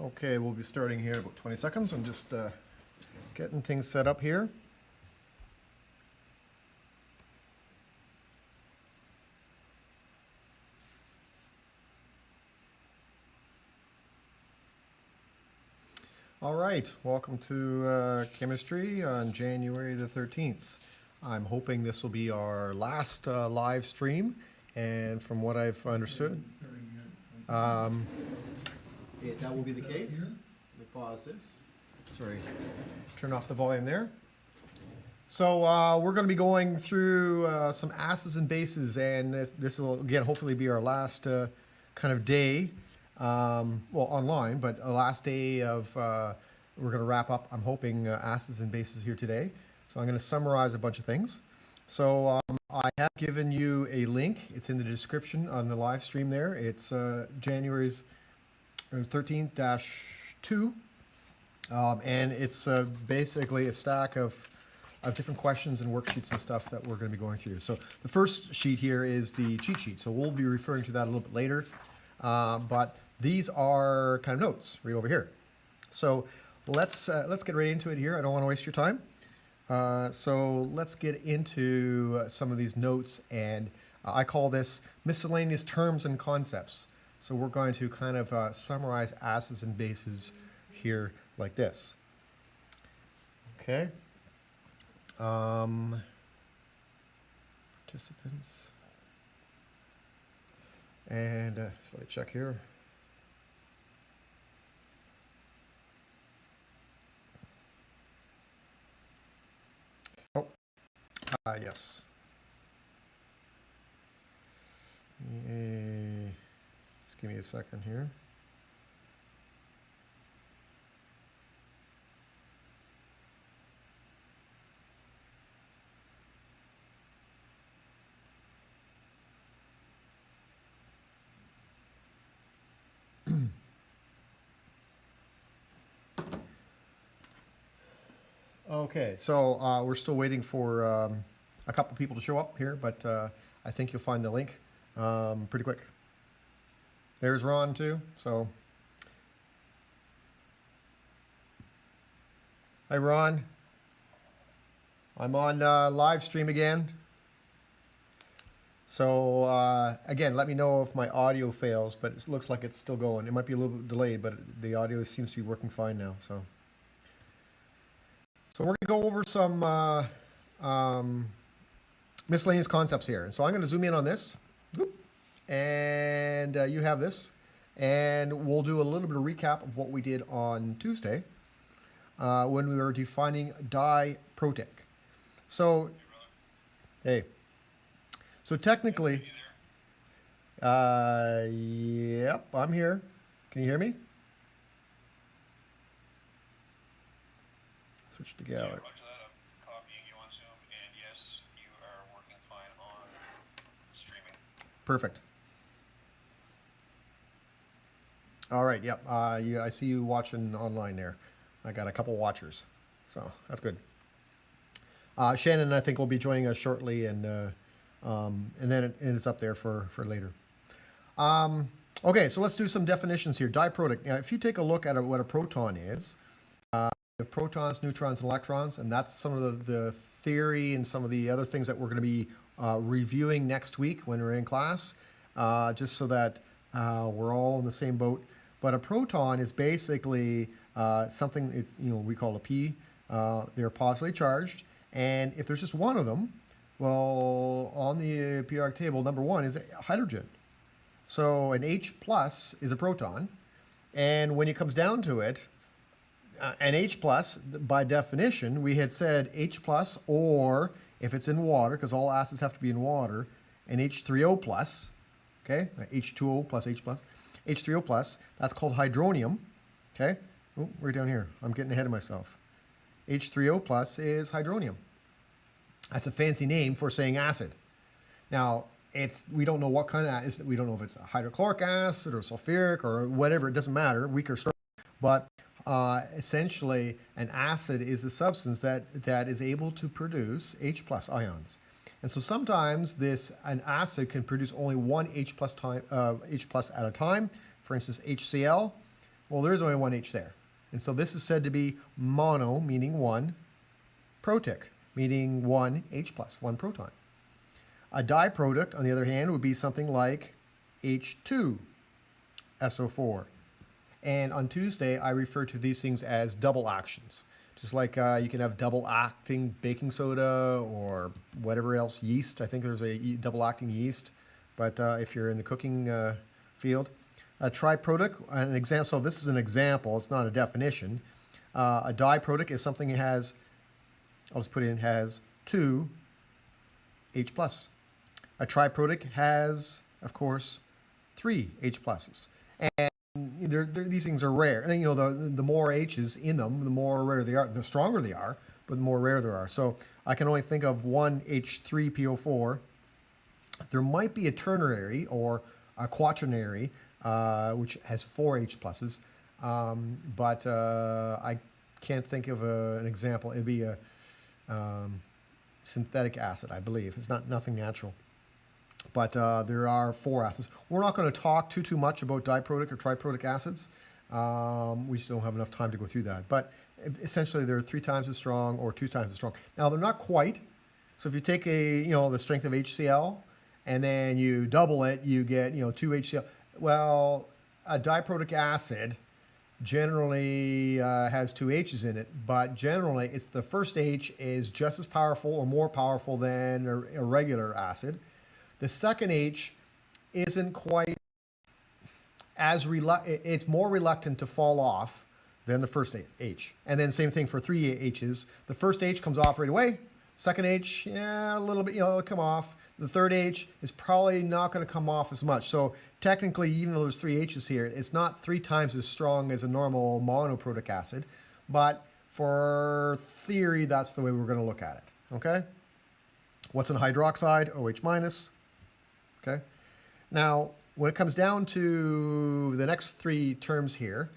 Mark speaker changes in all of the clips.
Speaker 1: Okay, we'll be starting here in about 20 seconds. I'm just getting things set up here. All right, welcome to Chemistry on January the 13th. I'm hoping this will be our last live stream, and from what I've understood, that will be the case. Let me pause this. Sorry, turn off the volume there. So we're going to be going through some acids and bases, and this will, again, hopefully be our last kind of day, well, online, but a last day of, we're going to wrap up, I'm hoping, acids and bases here today. So I'm going to summarize a bunch of things. So I have given you a link. It's in the description on the live stream there. It's January's 13th-2, and it's basically a stack of different questions and worksheets and stuff that we're going to be going through. So the first sheet here is the cheat sheet. So we'll be referring to that a little bit later, but these are kind of notes right over here. So let's get right into it here. I don't want to waste your time. So let's get into some of these notes, and I call this miscellaneous terms and concepts. So we're going to kind of summarize acids and bases here like this. Okay. Participants. And so let me check here. Oh, yes. Just give me a second here. Okay, so we're still waiting for a couple people to show up here, but I think you'll find the link pretty quick. There's Ron too, so. Hi Ron. I'm on live stream again. So again, let me know if my audio fails, but it looks like it's still going. It might be a little bit delayed, but the audio seems to be working fine now, so. So we're going to go over some miscellaneous concepts here. And so I'm going to zoom in on this. And you have this. And we'll do a little bit of recap of what we did on Tuesday when we were defining diprotic. So, hey. So technically, yep, I'm here. Can you hear me? Switch to Gallery.
Speaker 2: Yeah, roger that. I'm copying you on Zoom, and yes, you are working fine on streaming.
Speaker 1: Perfect. All right, yep. I see you watching online there. I got a couple watchers, so that's good. Shannon, I think, will be joining us shortly, and then it's up there for later. Okay, so let's do some definitions here. Diprotic. Now, if you take a look at what a proton is, we have protons, neutrons, and electrons, and that's some of the theory and some of the other things that we're going to be reviewing next week when we're in class, just so that we're all in the same boat. But a proton is basically something, it's, we call a P. They're positively charged, and if there's just one of them, well, on the periodic table, number one is hydrogen. So an H plus is a proton, and when it comes down to it, an H plus, by definition, we had said H plus, or if it's in water, because all acids have to be in water, an H3O plus, okay, H2O plus H plus, H3O plus, that's called hydronium, okay? Oh, right down here, I'm getting ahead of myself. H3O plus is hydronium. That's a fancy name for saying acid. Now, we don't know what kind of acid, we don't know if it's hydrochloric acid or sulfuric or whatever, it doesn't matter, weak or strong, but essentially, an acid is a substance that is able to produce H plus ions. And so sometimes an acid can produce only one H plus at a time. For instance, HCl Well, there is only one H there. And so this is said to be mono, meaning one, protic, meaning one H plus, one proton. A diproduct, on the other hand, would be something like H2SO4. And on Tuesday, I refer to these things as double actions. Just like you can have double acting baking soda or whatever else, yeast. I think there's a double acting yeast, but if you're in the cooking field. A triprotic, an example, so this is an example, it's not a definition. A diprotic is something that has, I'll just put in, has two H plus. A triprotic has, of course, three H pluses. And these things are rare. And then, the more H's in them, the more rare they are, the stronger they are, but the more rare there are. So I can only think of one H3PO4. There might be a ternary or a quaternary, which has four H pluses, but I can't think of an example. It'd be a synthetic acid, I believe. It's nothing natural. But there are four acids. We're not going to talk too much about diprotic or triprotic acids. We just don't have enough time to go through that. But essentially, they're 3 times as strong or 2 times as strong. Now, they're not quite. So if you take the strength of HCl and then you double it, you get 2 HCl. Well, a diprotic acid generally has 2 H's in it, but generally it's the first H is just as powerful or more powerful than a regular acid. The second H isn't quite as it's more reluctant to fall off than the first H. And then same thing for 3 H's. The first H comes off right away. Second H, yeah, a little bit, it'll come off. The third H is probably not going to come off as much. So technically, even though there's 3 H's here, it's not 3 times as strong as a normal monoprotic acid. But for theory, that's the way we're going to look at it. Okay? What's in hydroxide? OH minus. Okay? Now, when it comes down to the next 3 terms here,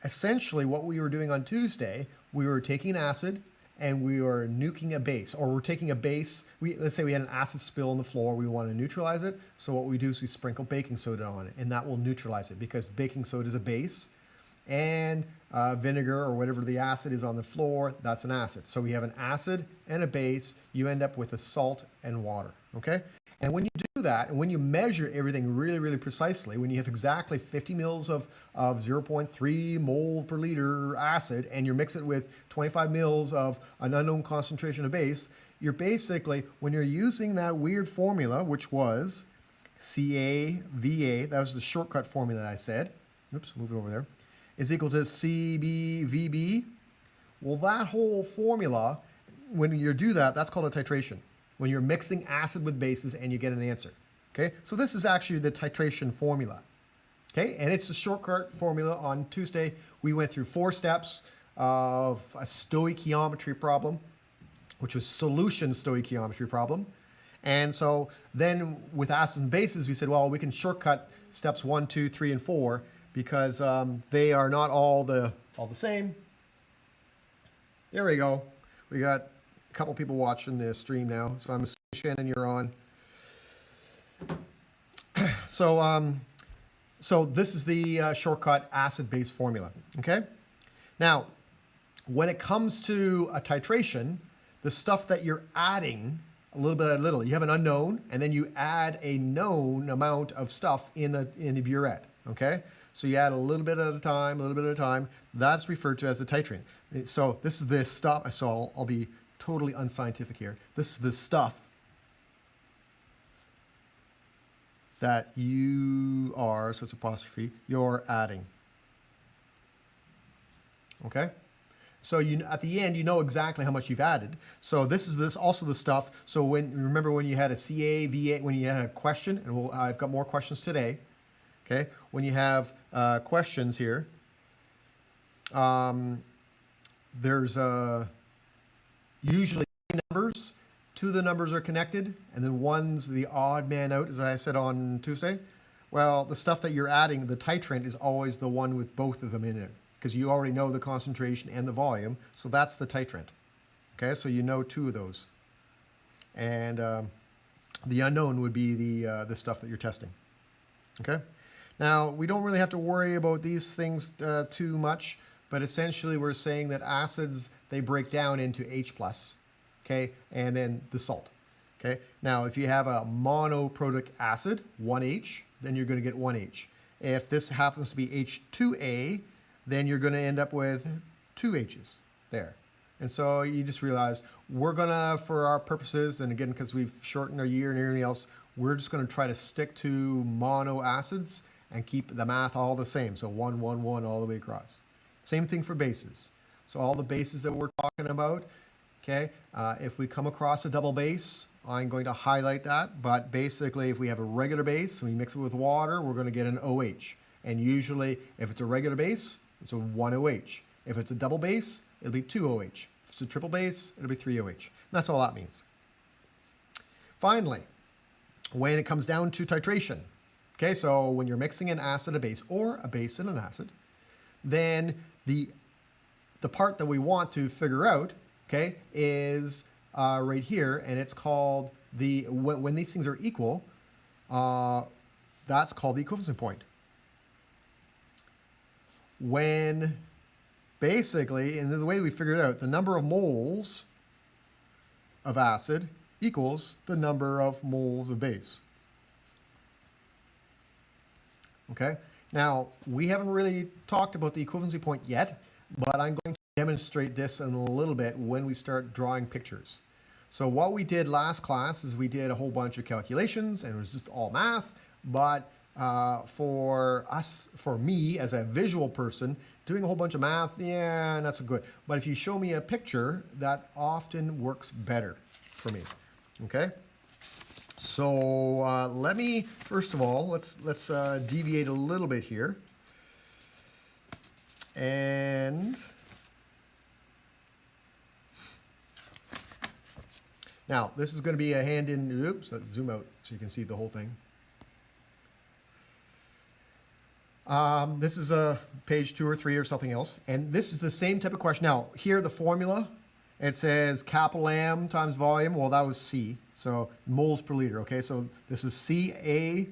Speaker 1: essentially what we were doing on Tuesday, we were taking an acid and we are nuking a base, or we're taking a base. Let's say we had an acid spill on the floor. We want to neutralize it. So what we do is we sprinkle baking soda on it, and that will neutralize it because baking soda is a base, and vinegar or whatever the acid is on the floor, that's an acid. So we have an acid and a base. You end up with a salt and water. Okay. And when you do that, and when you measure everything really, really precisely, when you have exactly 50 mils of 0.3 mole per liter acid, and you mix it with 25 mils of an unknown concentration of base, you're basically, when you're using that weird formula, which was CaVa, that was the shortcut formula that I said, oops, move it over there, is equal to CbVb. Well, that whole formula, when you do that, that's called a titration. When you're mixing acid with bases and you get an answer. Okay, so this is actually the titration formula. Okay, and it's a shortcut formula. On Tuesday, we went through 4 steps of a stoichiometry problem, which was solution stoichiometry problem. And so then with acids and bases, we said, well, we can shortcut steps 1, 2, 3, and 4 because they are not all the same. There we go. We got a couple people watching the stream now, so I'm assuming Shannon, you're on. So this is the shortcut acid-base formula. Okay. Now, when it comes to a titration, the stuff that you're adding a little bit at a little, you have an unknown, and then you add a known amount of stuff in the burette. Okay. So you add a little bit at a time, a little bit at a time. That's referred to as a titrant. So this is the stuff. So I'll be totally unscientific here. This is the stuff that you are, so it's apostrophe, you're adding. Okay? So at the end, you know exactly how much you've added. So this is also the stuff. So remember when you had a CaVa, when you had a question, and I've got more questions today. Okay? When you have questions here, there's usually numbers. 2 of the numbers are connected, and then one's the odd man out, as I said on Tuesday. Well, the stuff that you're adding, the titrant, is always the one with both of them in it, because you already know the concentration and the volume, so that's the titrant. Okay, so you know 2 of those. And the unknown would be the stuff that you're testing. Okay? Now, we don't really have to worry about these things too much, but essentially we're saying that acids, they break down into H plus, okay, and then the salt, okay. Now, if you have a monoprotic acid, 1H, then you're going to get 1H. If this happens to be H2A, then you're going to end up with 2 H's there. And so you just realize we're going to, for our purposes, and again, because we've shortened our year and everything else, we're just going to try to stick to mono acids and keep the math all the same. So 1, 1, 1 all the way across. Same thing for bases. So all the bases that we're talking about, okay, if we come across a double base, I'm going to highlight that. But basically, if we have a regular base and we mix it with water, we're going to get an OH. And usually, if it's a regular base, it's a 1OH. If it's a double base, it'll be 2OH. If it's a triple base, it'll be 3OH. And that's all that means. Finally, when it comes down to titration, okay, so when you're mixing an acid, a base, or a base and an acid, then the part that we want to figure out, okay, is right here, and it's called when these things are equal, that's called the equivalency point. When basically, and the way we figured out, the number of moles of acid equals the number of moles of base. Okay, now we haven't really talked about the equivalency point yet, but I'm going to demonstrate this in a little bit when we start drawing pictures. So what we did last class is we did a whole bunch of calculations and it was just all math, but for me as a visual person, doing a whole bunch of math, yeah, not so good. But if you show me a picture, that often works better for me, okay? So let me, first of all, let's deviate a little bit here. And now this is going to be a hand in, oops, let's zoom out so you can see the whole thing. This is a page 2 or 3 or something else. And this is the same type of question. Now, here the formula, it says capital M times volume. Well, that was C. So moles per liter. Okay, so this is CAVA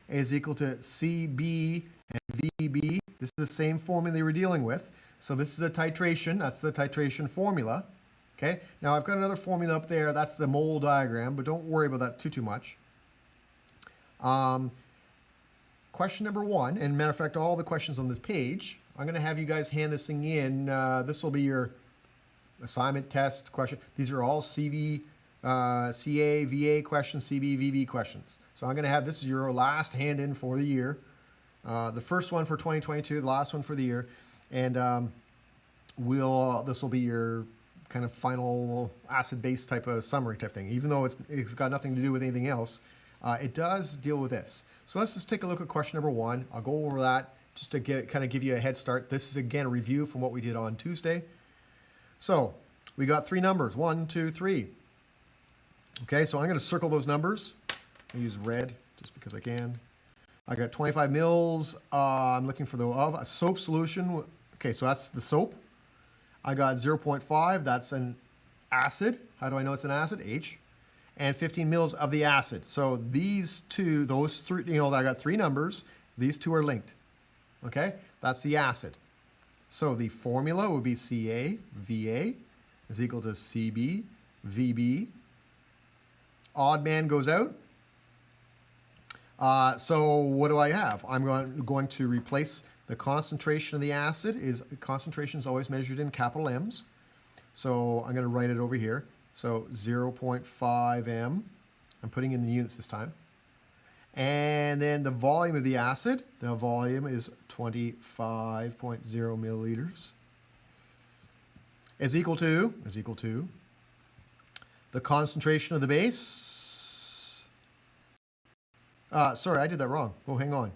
Speaker 1: is equal to CB and VB. This is the same formula they were dealing with. So this is a titration. That's the titration formula. Okay, now I've got another formula up there. That's the mole diagram, but don't worry about that too much. Question number 1, and matter of fact, all the questions on this page, I'm going to have you guys hand this thing in. This will be your assignment test question. These are all CA, VA questions, CB, VB questions. So I'm going to have, this is your last hand in for the year. The first one for 2022, the last one for the year. And this will be your kind of final acid-base type of summary type thing. Even though it's got nothing to do with anything else, it does deal with this. So let's just take a look at question number 1. I'll go over that just to kind of give you a head start. This is again a review from what we did on Tuesday. So we got 3 numbers, 1, 2, 3. Okay, so I'm going to circle those numbers. I use red just because I can. I got 25 mils. I'm looking for a soap solution. Okay, so that's the soap. I got 0.5. That's an acid. How do I know it's an acid? H. And 15 mils of the acid. So these two, those 3, I got 3 numbers. These 2 are linked. Okay, that's the acid. So the formula would be CaVA is equal to CbVb. Odd man goes out. So what do I have? I'm going to replace the concentration of the acid. Concentration is always measured in capital M's. So I'm going to write it over here. So 0.5 m. I'm putting in the units this time. And then the volume of the acid, the volume is 25.0 milliliters, is equal to the concentration of the base. Sorry, I did that wrong. Oh, hang on.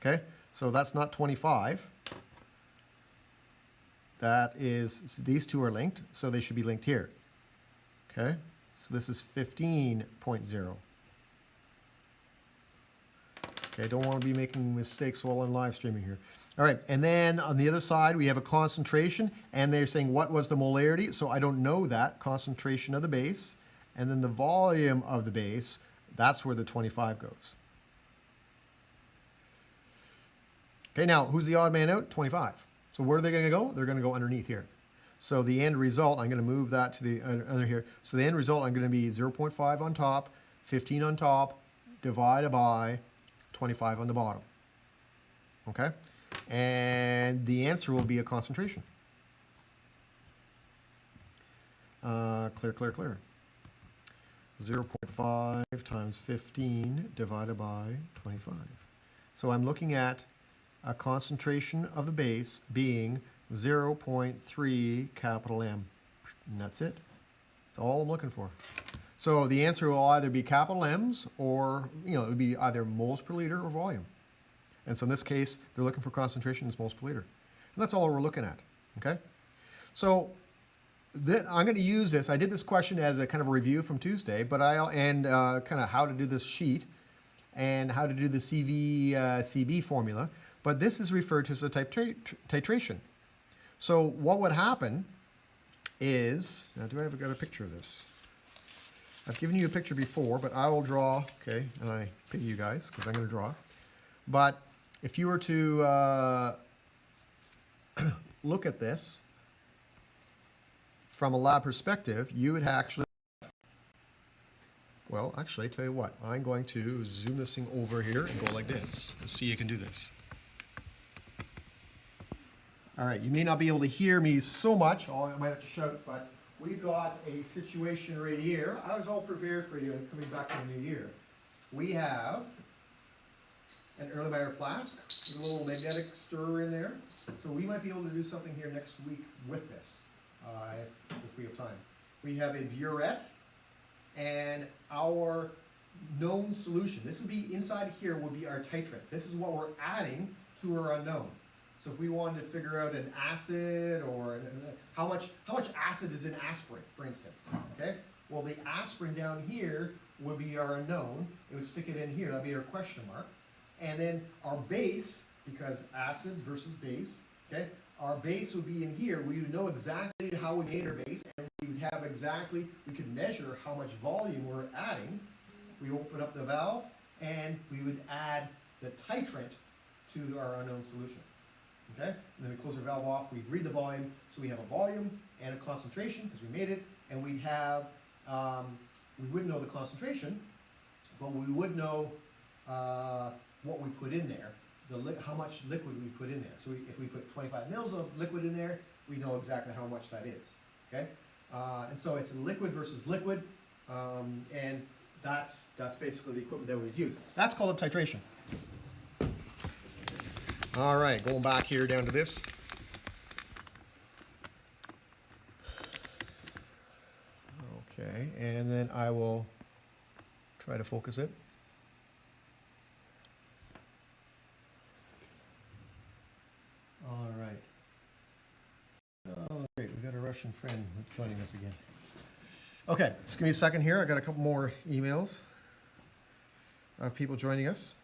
Speaker 1: Okay, so that's not 25. That is, these 2 are linked, so they should be linked here. Okay, so this is 15.0. Okay, don't want to be making mistakes while I'm live streaming here. All right, and then on the other side, we have a concentration, and they're saying what was the molarity? So I don't know that, concentration of the base, and then the volume of the base, that's where the 25 goes. Okay, now who's the odd man out? 25. So where are they going to go? They're going to go underneath here. So the end result, I'm going to move that to the other here. So the end result, I'm going to be 0.5 on top, 15 on top, divided by 25 on the bottom. Okay? And the answer will be a concentration. Clear, clear, clear. 0.5 times 15 divided by 25. So I'm looking at a concentration of the base being 0.3 capital M. And that's it. That's all I'm looking for. So the answer will either be capital M's or, it would be either moles per liter or volume. And so in this case, they're looking for concentration as moles per liter. And that's all we're looking at, okay? So I'm going to use this. I did this question as a kind of a review from Tuesday, but kind of how to do this sheet and how to do the CB formula. But this is referred to as a titration. So what would happen is, now do I have got a picture of this? I've given you a picture before, but I will draw, okay, and I pity you guys because I'm going to draw. But if you were to look at this from a lab perspective, you would actually, well, actually, tell you what, I'm going to zoom this thing over here and go like this. Let's see if you can do this. All right, you may not be able to hear me so much, I might have to shout, but we've got a situation right here. I was all prepared for you coming back from the new year. We have an Erlenmeyer flask with a little magnetic stirrer in there. So we might be able to do something here next week with this, if we have time. We have a burette and our known solution. This would be, inside here would be our titrant. This is what we're adding to our unknown. So if we wanted to figure out an acid or how much acid is in aspirin, for instance, okay? Well, the aspirin down here would be our unknown. It would stick it in here. That'd be our question mark. And then our base, because acid versus base, okay? Our base would be in here. We would know exactly how we made our base, and we would have exactly, we could measure how much volume we're adding. We open up the valve, and we would add the titrant to our unknown solution. Okay? And then we close our valve off, we read the volume, so we have a volume and a concentration, because we made it, and we'd have, we wouldn't know the concentration, but we would know what we put in there, how much liquid we put in there. So if we put 25 mils of liquid in there, we know exactly how much that is, okay? And so it's liquid versus liquid, and that's basically the equipment that we would use. That's called a titration. All right, going back here down to this. Okay, and then I will try to focus it. All right. Oh, great, we got a Russian friend joining us again. Okay, just give me a second here. I got a couple more emails of people joining us,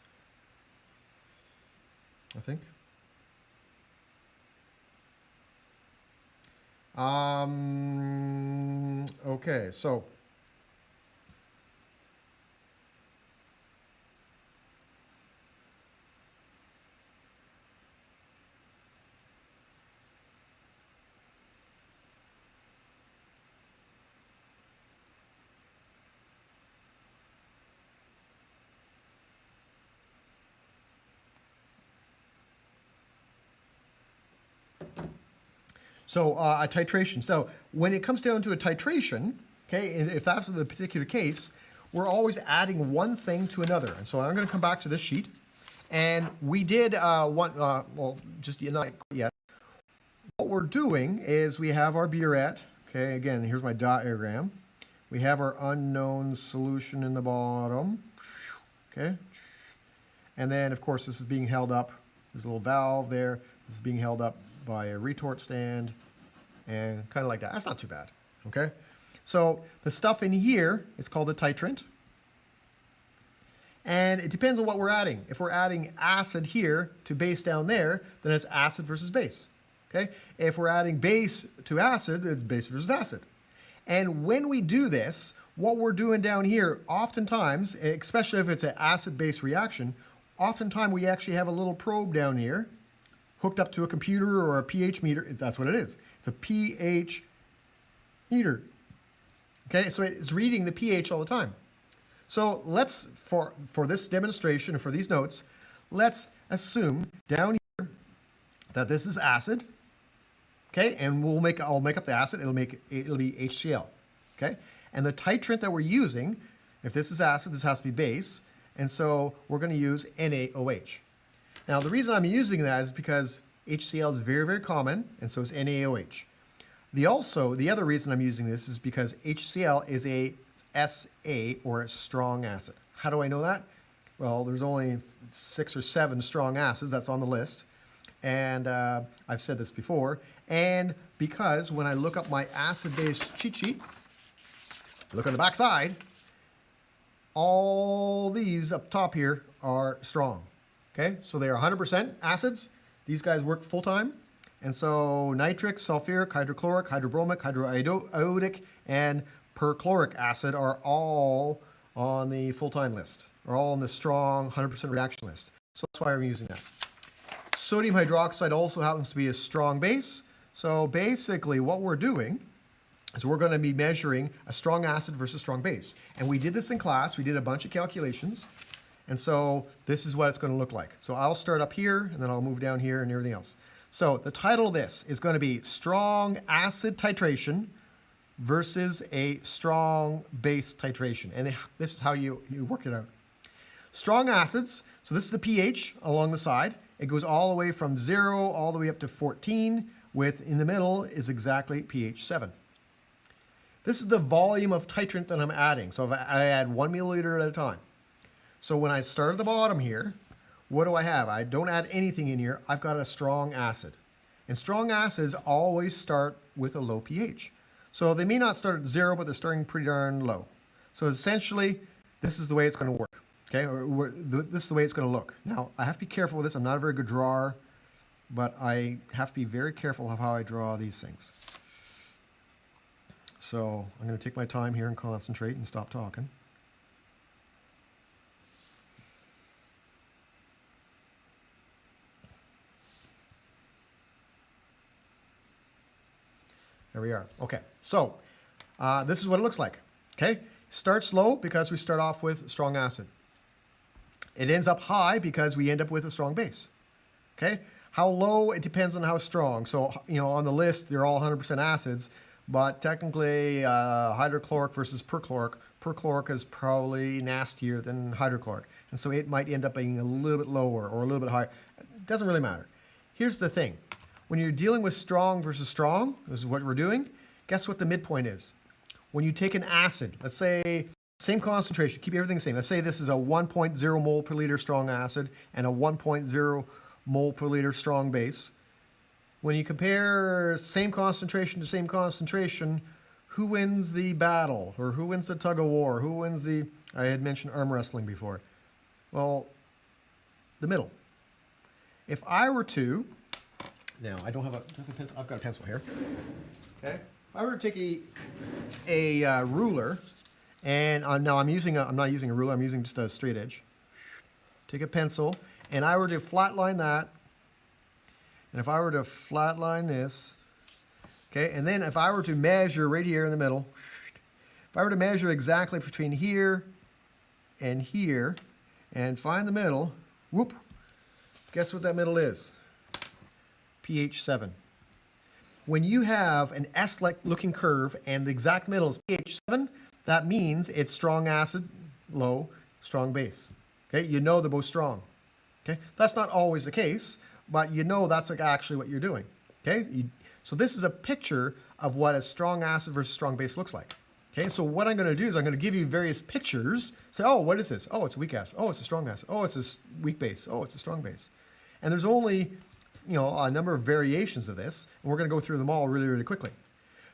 Speaker 1: I think. Okay, so a titration. So when it comes down to a titration, okay, if that's the particular case, we're always adding one thing to another. And so I'm going to come back to this sheet. And we did well, just not yet. What we're doing is we have our burette. Okay, again, here's my diagram. We have our unknown solution in the bottom. Okay. And then, of course, this is being held up. There's a little valve there. This is being held up by a retort stand and kind of like that. That's not too bad, okay? So the stuff in here is called the titrant. And it depends on what we're adding. If we're adding acid here to base down there, then it's acid versus base, okay? If we're adding base to acid, it's base versus acid. And when we do this, what we're doing down here, oftentimes, especially if it's an acid-base reaction, oftentimes we actually have a little probe down here, hooked up to a computer or a pH meter. That's what it is. It's a pH meter. Okay, so it's reading the pH all the time. So let's, for this demonstration and for these notes, let's assume down here that this is acid. Okay, and I'll make up the acid. It'll be HCl. Okay, and the titrant that we're using, if this is acid, this has to be base, and so we're going to use NaOH. Now the reason I'm using that is because HCl is very, very common, and so is NaOH. The other reason I'm using this is because HCl is a SA, or a strong acid. How do I know that? Well, there's only 6 or 7 strong acids that's on the list, and I've said this before, and because when I look up my acid-base cheat sheet, look on the back side, all these up top here are strong. Okay, so they are 100% acids. These guys work full-time. And so nitric, sulfuric, hydrochloric, hydrobromic, hydroiodic, and perchloric acid are all on the full-time list, are all on the strong 100% reaction list. So that's why I'm using that. Sodium hydroxide also happens to be a strong base. So basically what we're doing is we're going to be measuring a strong acid versus strong base. And we did this in class. We did a bunch of calculations. And so this is what it's going to look like. So I'll start up here, and then I'll move down here and everything else. So the title of this is going to be Strong Acid Titration versus a Strong Base Titration. And this is how you work it out. Strong acids, so this is the pH along the side. It goes all the way from 0 all the way up to 14, with in the middle is exactly pH 7. This is the volume of titrant that I'm adding. So if I add 1 milliliter at a time. So when I start at the bottom here, what do I have? I don't add anything in here. I've got a strong acid. And strong acids always start with a low pH. So they may not start at 0, but they're starting pretty darn low. So essentially, this is the way it's going to work. Okay, this is the way it's going to look. Now, I have to be careful with this. I'm not a very good drawer, but I have to be very careful of how I draw these things. So I'm going to take my time here and concentrate and stop talking. There we are. Okay, so this is what it looks like. Okay, starts low because we start off with strong acid. It ends up high because we end up with a strong base. Okay, how low? It depends on how strong. So, you know, on the list, they're all 100% acids, but technically hydrochloric versus perchloric. Perchloric is probably nastier than hydrochloric, and so it might end up being a little bit lower or a little bit higher. It doesn't really matter. Here's the thing. When you're dealing with strong versus strong, this is what we're doing, guess what the midpoint is? When you take an acid, let's say same concentration, keep everything the same. Let's say this is a 1.0 mole per liter strong acid and a 1.0 mole per liter strong base. When you compare same concentration to same concentration, who wins the battle? Or who wins the tug of war? Who wins the, I had mentioned arm wrestling before. Well, the middle. If I were to, now I don't have a pencil, I've got a pencil here. Okay. If I were to take a ruler, and now I'm not using a ruler, I'm using just a straight edge. Take a pencil, and I were to flatline that, and if I were to flatline this, okay, and then if I were to measure right here in the middle, if I were to measure exactly between here and find the middle, whoop, guess what that middle is? pH 7. When you have an S-like looking curve and the exact middle is pH 7, that means it's strong acid, low, strong base. Okay, you know they're both strong. Okay, that's not always the case, but you know that's actually what you're doing. Okay, so this is a picture of what a strong acid versus strong base looks like. Okay, so what I'm going to do is I'm going to give you various pictures. Say, oh, what is this? Oh, it's a weak acid. Oh, it's a strong acid. Oh, it's a weak base. Oh, it's a strong base. And there's only, you know, a number of variations of this, and we're going to go through them all really, really quickly.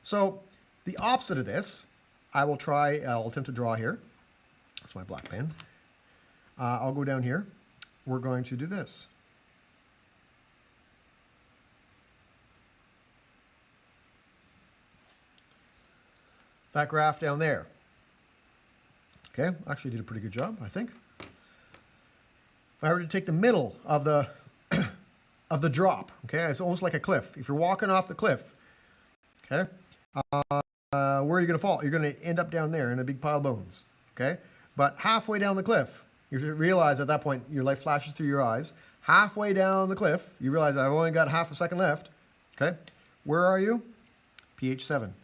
Speaker 1: So the opposite of this, I'll attempt to draw here. That's my black pen. I'll go down here. We're going to do this. That graph down there. Okay, actually did a pretty good job, I think. If I were to take the middle of the of the drop. Okay, it's almost like a cliff. If you're walking off the cliff, okay, where are you going to fall? You're going to end up down there in a big pile of bones. Okay, but halfway down the cliff, you realize at that point your light flashes through your eyes. Halfway down the cliff, you realize I've only got half a second left. Okay, where are you? pH 7.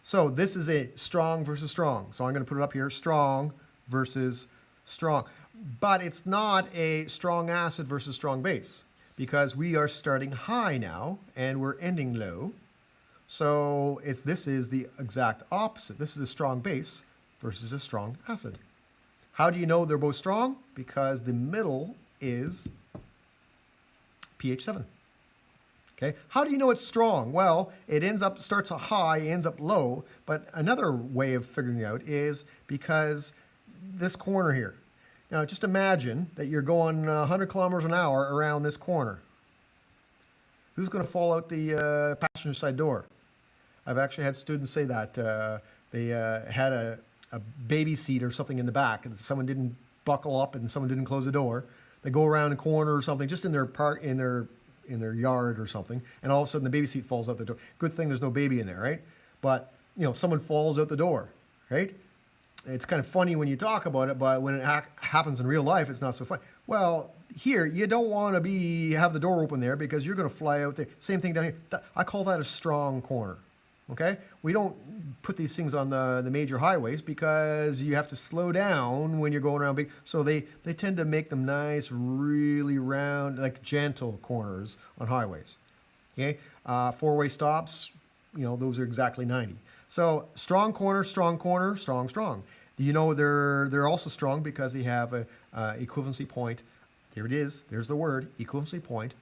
Speaker 1: So this is a strong versus strong. So I'm going to put it up here, strong versus strong. But it's not a strong acid versus strong base because we are starting high now and we're ending low. So this is the exact opposite. This is a strong base versus a strong acid. How do you know they're both strong? Because the middle is pH 7. Okay. How do you know it's strong? Well, it starts high, ends up low, but another way of figuring out is because this corner here. Now, just imagine that you're going 100 kilometers an hour around this corner. Who's going to fall out the passenger side door? I've actually had students say that they had a baby seat or something in the back, and someone didn't buckle up and someone didn't close the door. They go around a corner or something, just in their yard or something, and all of a sudden the baby seat falls out the door. Good thing there's no baby in there, right? But someone falls out the door, right? It's kind of funny when you talk about it, but when it happens in real life, it's not so funny. Well, here you don't want to have the door open there because you're going to fly out there. Same thing down here. I call that a strong corner. Okay, we don't put these things on the major highways because you have to slow down when you're going around big. So they tend to make them nice, really round, like gentle corners on highways. Okay, four-way stops, those are exactly 90. So strong corner, strong corner, strong, strong. They're also strong because they have a equivalency point. There it is. There's the word equivalency point,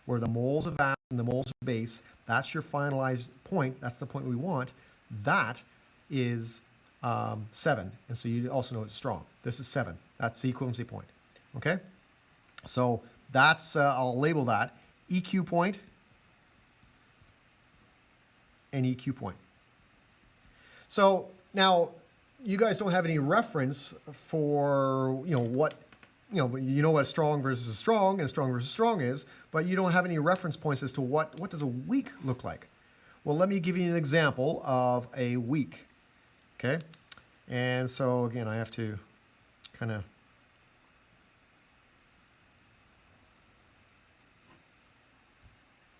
Speaker 1: where the moles of acid and the moles of base. That's your finalized point. That's the point we want. That is 7. And so you also know it's strong. This is 7. That's the equivalency point. Okay? So that's, I'll label that EQ point and EQ point. So now you guys don't have any reference for, what a strong versus strong and strong versus strong is, but you don't have any reference points as to what does a weak look like. Well, let me give you an example of a weak. Okay, and so again, I have to kind of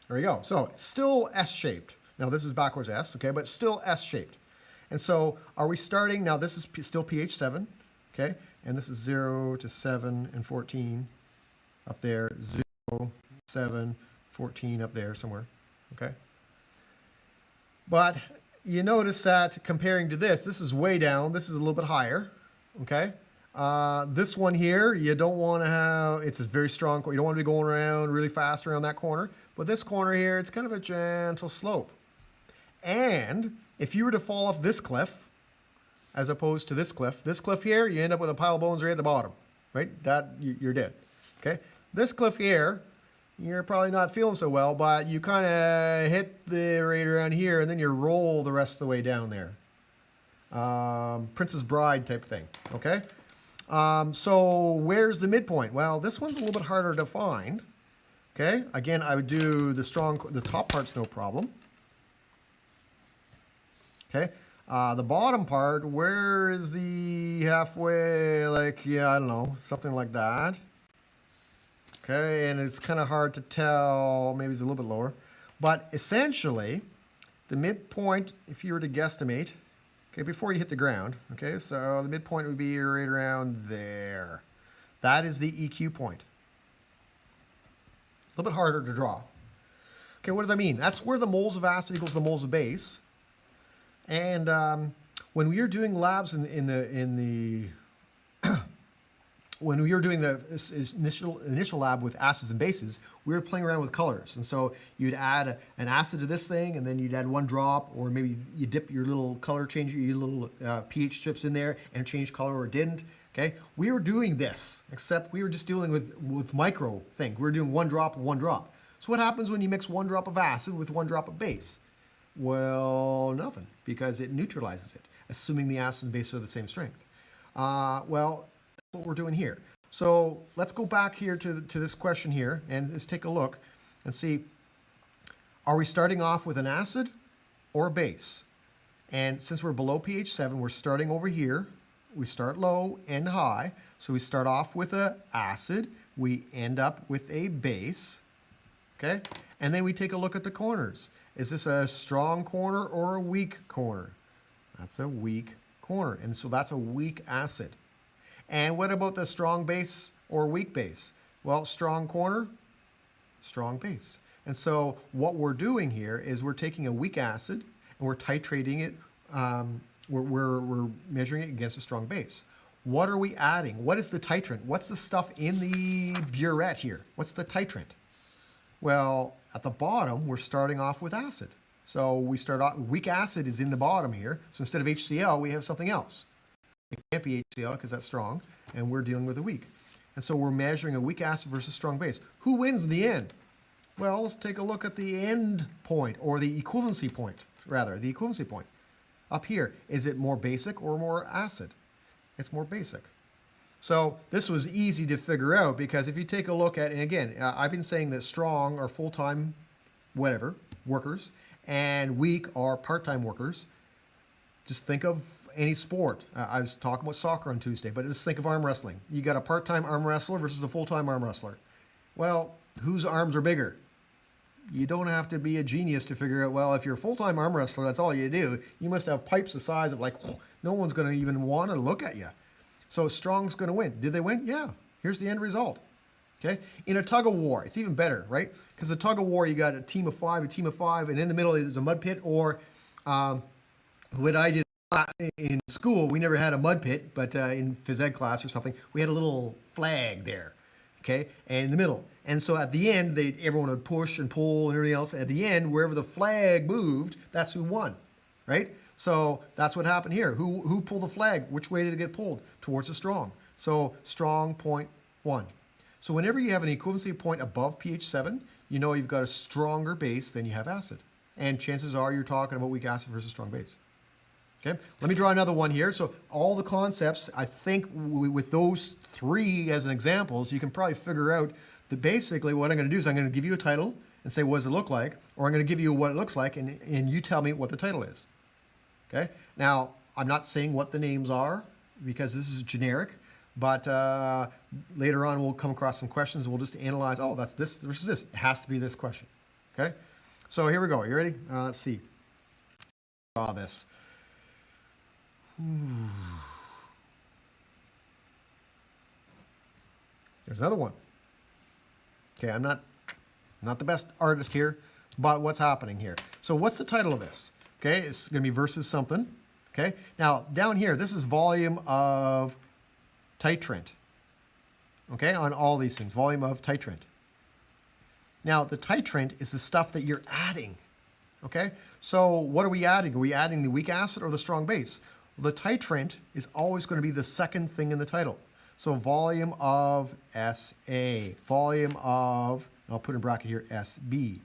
Speaker 1: there we go. So still S-shaped. Now this is backwards S, okay, but still S-shaped. And so are we starting now? This is still pH 7, okay. And this is 0 to 7 and 14 up there, 0, 7, 14 up there somewhere, okay? But you notice that comparing to this is way down. This is a little bit higher, okay? This one here, you don't want to have, it's a very strong, you don't want to be going around really fast around that corner. But this corner here, it's kind of a gentle slope. And if you were to fall off this cliff, as opposed to this cliff here, you end up with a pile of bones right at the bottom, right? You're dead, okay? This cliff here, you're probably not feeling so well, but you kind of hit the right around here, and then you roll the rest of the way down there. Princess Bride type thing, okay? So where's the midpoint? Well, this one's a little bit harder to find, okay? Again, I would do the top part's no problem, okay? The bottom part, where is the halfway, I don't know, something like that. Okay, and it's kind of hard to tell, maybe it's a little bit lower. But essentially, the midpoint, if you were to guesstimate, okay, before you hit the ground, okay, so the midpoint would be right around there. That is the EQ point. A little bit harder to draw. Okay, what does that mean? That's where the moles of acid equals the moles of base. And when we were doing labs when we were doing the initial lab with acids and bases, we were playing around with colors. And so you'd add an acid to this thing, and then you'd add one drop, or maybe you dip your little color changer, your little pH strips in there and change color, or didn't. Okay, we were doing this, except we were just dealing with micro thing. We were doing one drop, one drop. So what happens when you mix one drop of acid with one drop of base? Well, nothing, because it neutralizes it, assuming the acid and base are the same strength. Well, that's what we're doing here. So let's go back here to this question here, and let's take a look. and see, are we starting off with an acid or a base? And since we're below pH 7, we're starting over here. We start low and high. So we start off with an acid. We end up with a base. Okay? And then we take a look at the corners. Is this a strong corner or a weak corner? That's a weak corner. And so that's a weak acid. And what about the strong base or weak base? Well, strong corner, strong base. And so what we're doing here is we're taking a weak acid and we're titrating it. We're measuring it against a strong base. What are we adding? What is the titrant? What's the stuff in the burette here? What's the titrant? Well, at the bottom, we're starting off with acid. So we start off, weak acid is in the bottom here. So instead of HCl, we have something else. It can't be HCl because that's strong, and we're dealing with a weak. And so we're measuring a weak acid versus strong base. Who wins in the end? Well, let's take a look at the end point, or the equivalency point, rather, the equivalency point. Up here, is it more basic or more acid? It's more basic. So this was easy to figure out because if you take a look at, and again, I've been saying that strong are full-time, whatever, workers, and weak are part-time workers. Just think of any sport. I was talking about soccer on Tuesday, but just think of arm wrestling. You got a part-time arm wrestler versus a full-time arm wrestler. Well, whose arms are bigger? You don't have to be a genius to figure out, well, if you're a full-time arm wrestler, that's all you do. You must have pipes the size of like, no one's going to even want to look at you. So strong's going to win. Did they win? Yeah. Here's the end result. Okay. In a tug of war, it's even better, right? Because a tug of war, you got a team of 5, and in the middle is a mud pit, or what I did in school, we never had a mud pit, but in phys ed class or something, we had a little flag there. Okay, and in the middle. And so at the end, everyone would push and pull and everything else. At the end, wherever the flag moved, that's who won, right? So that's what happened here. Who pulled the flag? Which way did it get pulled? Towards the strong. So strong point 1. So whenever you have an equivalency point above pH 7, you know you've got a stronger base than you have acid. And chances are you're talking about weak acid versus strong base. Okay, let me draw another one here. So all the concepts, I think with those 3 as an examples, you can probably figure out that basically what I'm going to do is I'm going to give you a title and say, what does it look like? Or I'm going to give you what it looks like, and you tell me what the title is. Okay, now I'm not saying what the names are because this is generic, but later on we'll come across some questions and we'll just analyze, oh, that's this versus this. It has to be this question. Okay, so here we go. You ready? Let's see. Draw this. There's another one. Okay, I'm not the best artist here, but what's happening here? So what's the title of this? Okay, it's going to be versus something. Okay, now down here, this is volume of titrant. Okay, on all these things, volume of titrant. Now the titrant is the stuff that you're adding. Okay, so what are we adding? Are we adding the weak acid or the strong base? Well, the titrant is always going to be the second thing in the title. So volume of SA, volume of, I'll put in bracket here, SB,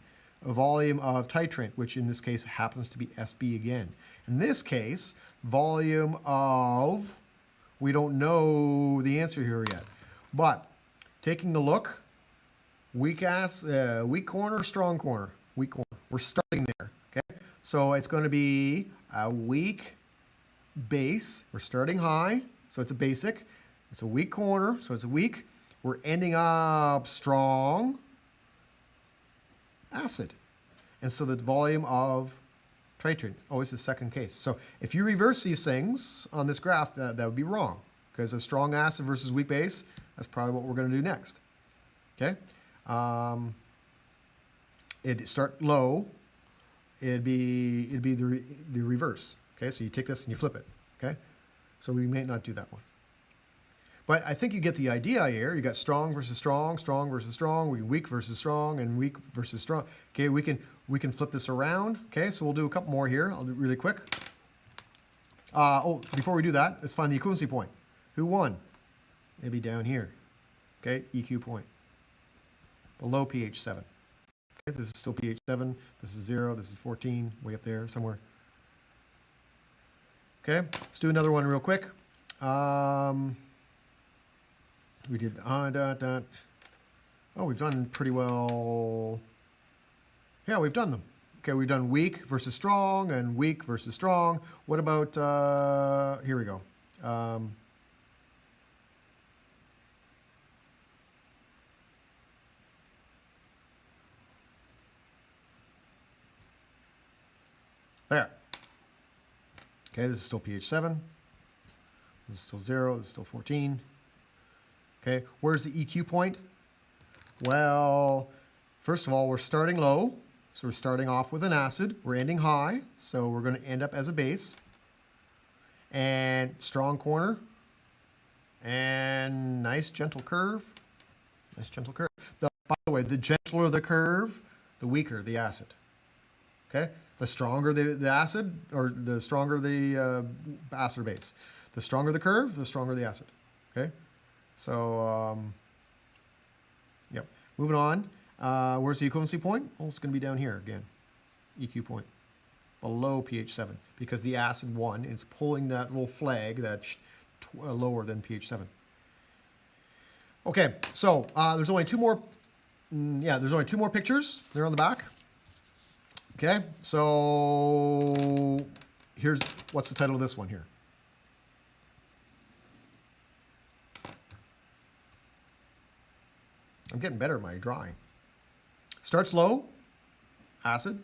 Speaker 1: a volume of titrant, which in this case happens to be SB again. In this case, volume of, we don't know the answer here yet, but taking a look, weak corner, strong corner, weak corner. We're starting there, okay? So it's going to be a weak base. We're starting high, so it's a basic. It's a weak corner, so it's a weak. We're ending up strong acid. And so the volume of titrant always the second case. So if you reverse these things on this graph, that would be wrong, because a strong acid versus weak base, that's probably what we're going to do next. Okay? It'd start low. It'd be the reverse. Okay, so you take this and you flip it. Okay, so we may not do that one. But I think you get the idea here. You got strong versus strong, strong versus strong, weak versus strong, and weak versus strong. Okay, we can flip this around. Okay, so we'll do a couple more here. I'll do it really quick. Before we do that, let's find the equivalency point. Who won? Maybe down here. Okay, EQ point. Below pH 7. Okay, this is still pH 7. This is 0. This is 14. Way up there somewhere. Okay, let's do another one real quick. We did Oh, we've done pretty well Yeah, we've done them. Okay, we've done weak versus strong and weak versus strong. What about, here we go. There. Okay, this is still pH 7. This is still 0. This is still 14. Okay, where's the EQ point? Well, first of all, we're starting low. So we're starting off with an acid. We're ending high. So we're going to end up as a base. And strong corner. And nice gentle curve. Nice gentle curve. By the way, the gentler the curve, the weaker the acid. Okay? The stronger the acid, or the stronger the acid or base. The stronger the curve, the stronger the acid. Okay? So, yep. Moving on. Where's the equivalency point? Well, it's going to be down here again. EQ point. Below pH 7. Because the acid 1 is pulling that little flag that's lower than pH 7. Okay, so there's only two more. There's only two more pictures. They're on the back. Okay, so here's what's the title of this one here. I'm getting better at my drawing. Starts low, acid,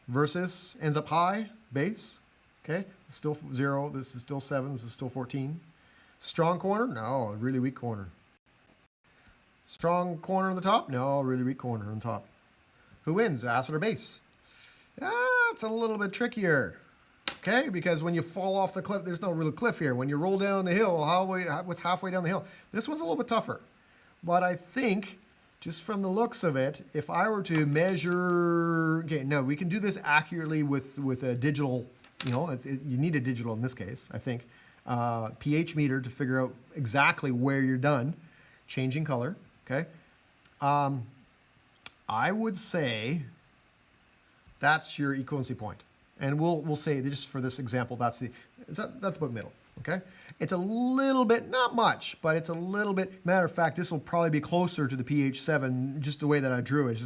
Speaker 1: versus ends up high, base. Okay, it's still 0. This is still 7. This is still 14. Strong corner? No, really weak corner. Strong corner on the top? No, really weak corner on top. Who wins, acid or base? It's a little bit trickier. Okay, because when you fall off the cliff, there's no real cliff here. When you roll down the hill, what's halfway down the hill? This one's a little bit tougher. But I think, just from the looks of it, if I were to measure, okay, no, we can do this accurately with a digital, you need a digital in this case, I think, pH meter to figure out exactly where you're done changing color, okay? I would say that's your equivalency point. And we'll say, just for this example, that's about middle, okay? It's a little bit, not much, but it's a little bit, matter of fact, this will probably be closer to the pH 7, just the way that I drew it.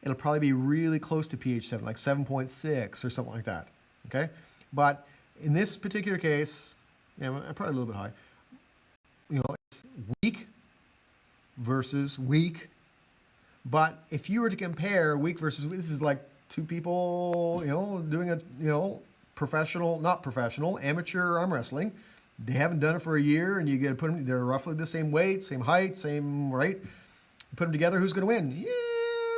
Speaker 1: It'll probably be really close to pH 7, like 7.6 or something like that, okay? But in this particular case, probably a little bit high, it's weak versus weak. But if you were to compare weak versus weak, this is like two people, doing a, not professional, amateur arm wrestling. They haven't done it for a year, and you get to put them, they're roughly the same weight, same height, same, right? You put them together, who's going to win? Yeah,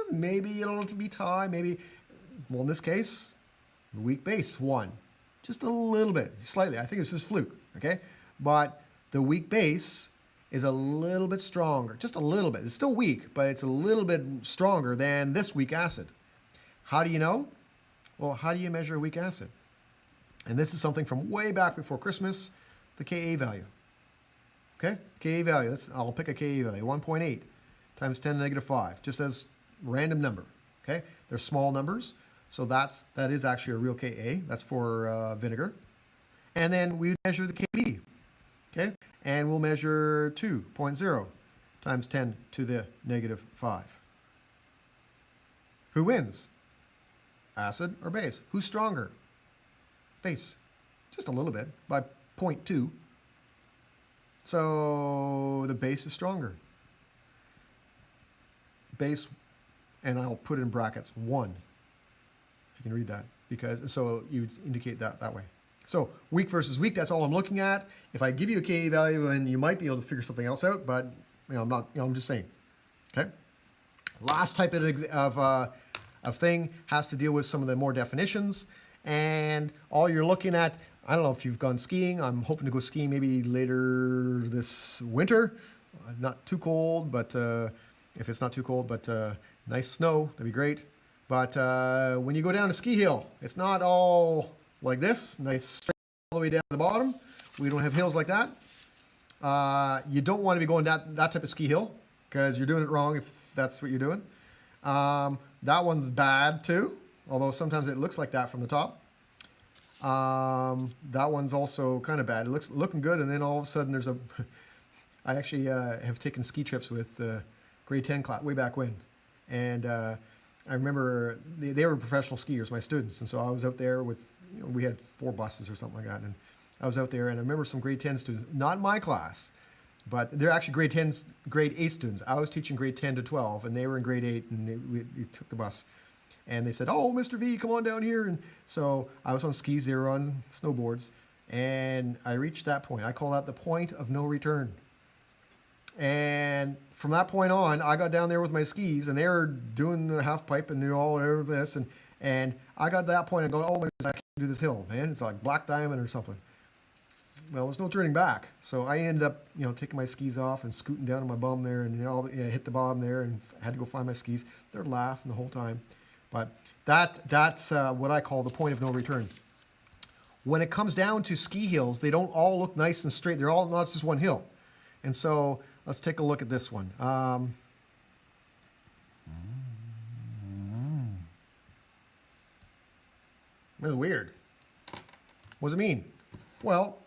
Speaker 1: maybe it'll be tie, maybe, well, in this case, the weak base won. Just a little bit, slightly. I think this is fluke, okay? But the weak base is a little bit stronger, just a little bit. It's still weak, but it's a little bit stronger than this weak acid. How do you know? Well, how do you measure a weak acid? And this is something from way back before Christmas, the Ka value. Okay, Ka value, I'll pick a Ka value, 1.8 times 10 to the negative 5, just as random number. Okay, they're small numbers, so that is actually a real Ka. That's for vinegar. And then we measure the Kb. Okay, and we'll measure 2.0 times 10 to the negative 5. Who wins? Acid or base? Who's stronger? Base. Just a little bit, by 0.2. So the base is stronger. Base, and I'll put in brackets, 1. If you can read that, because so you would indicate that way. So weak versus weak, that's all I'm looking at. If I give you a Ka value, then you might be able to figure something else out, but I'm not, I'm just saying. Okay? Last type of thing has to deal with some of the more definitions, and all you're looking at, I don't know if you've gone skiing. I'm hoping to go skiing maybe later this winter. Not too cold, but if it's not too cold, but nice snow, that'd be great. But when you go down a ski hill, it's not all like this, nice straight all the way down to the bottom. We don't have hills like that. You don't want to be going that type of ski hill, because you're doing it wrong if that's what you're doing. That one's bad too, although sometimes it looks like that from the top. That one's also kind of bad. It looks looking good, and then all of a sudden there's a. I actually have taken ski trips with grade 10 class way back when, and I remember they were professional skiers, my students, and so I was out there with, we had 4 buses or something like that, and I was out there, and I remember some grade 10 students, not my class, but they're actually grade 8 students. I was teaching grade 10 to 12, and they were in grade 8, and we took the bus. And they said, "Oh, Mr. V, come on down here." And so I was on skis, they were on snowboards, and I reached that point. I call that the point of no return. And from that point on, I got down there with my skis, and they were doing the half pipe and all this, and I got to that point and go, "Oh my goodness, I can't do this hill, man. It's like Black Diamond or something." Well, there's no turning back. So I ended up, taking my skis off and scooting down on my bum there, and hit the bottom there, and had to go find my skis. They're laughing the whole time, but that's what I call the point of no return. When it comes down to ski hills, they don't all look nice and straight. They're all not just one hill, and so let's take a look at this one. Really weird. What does it mean? Well,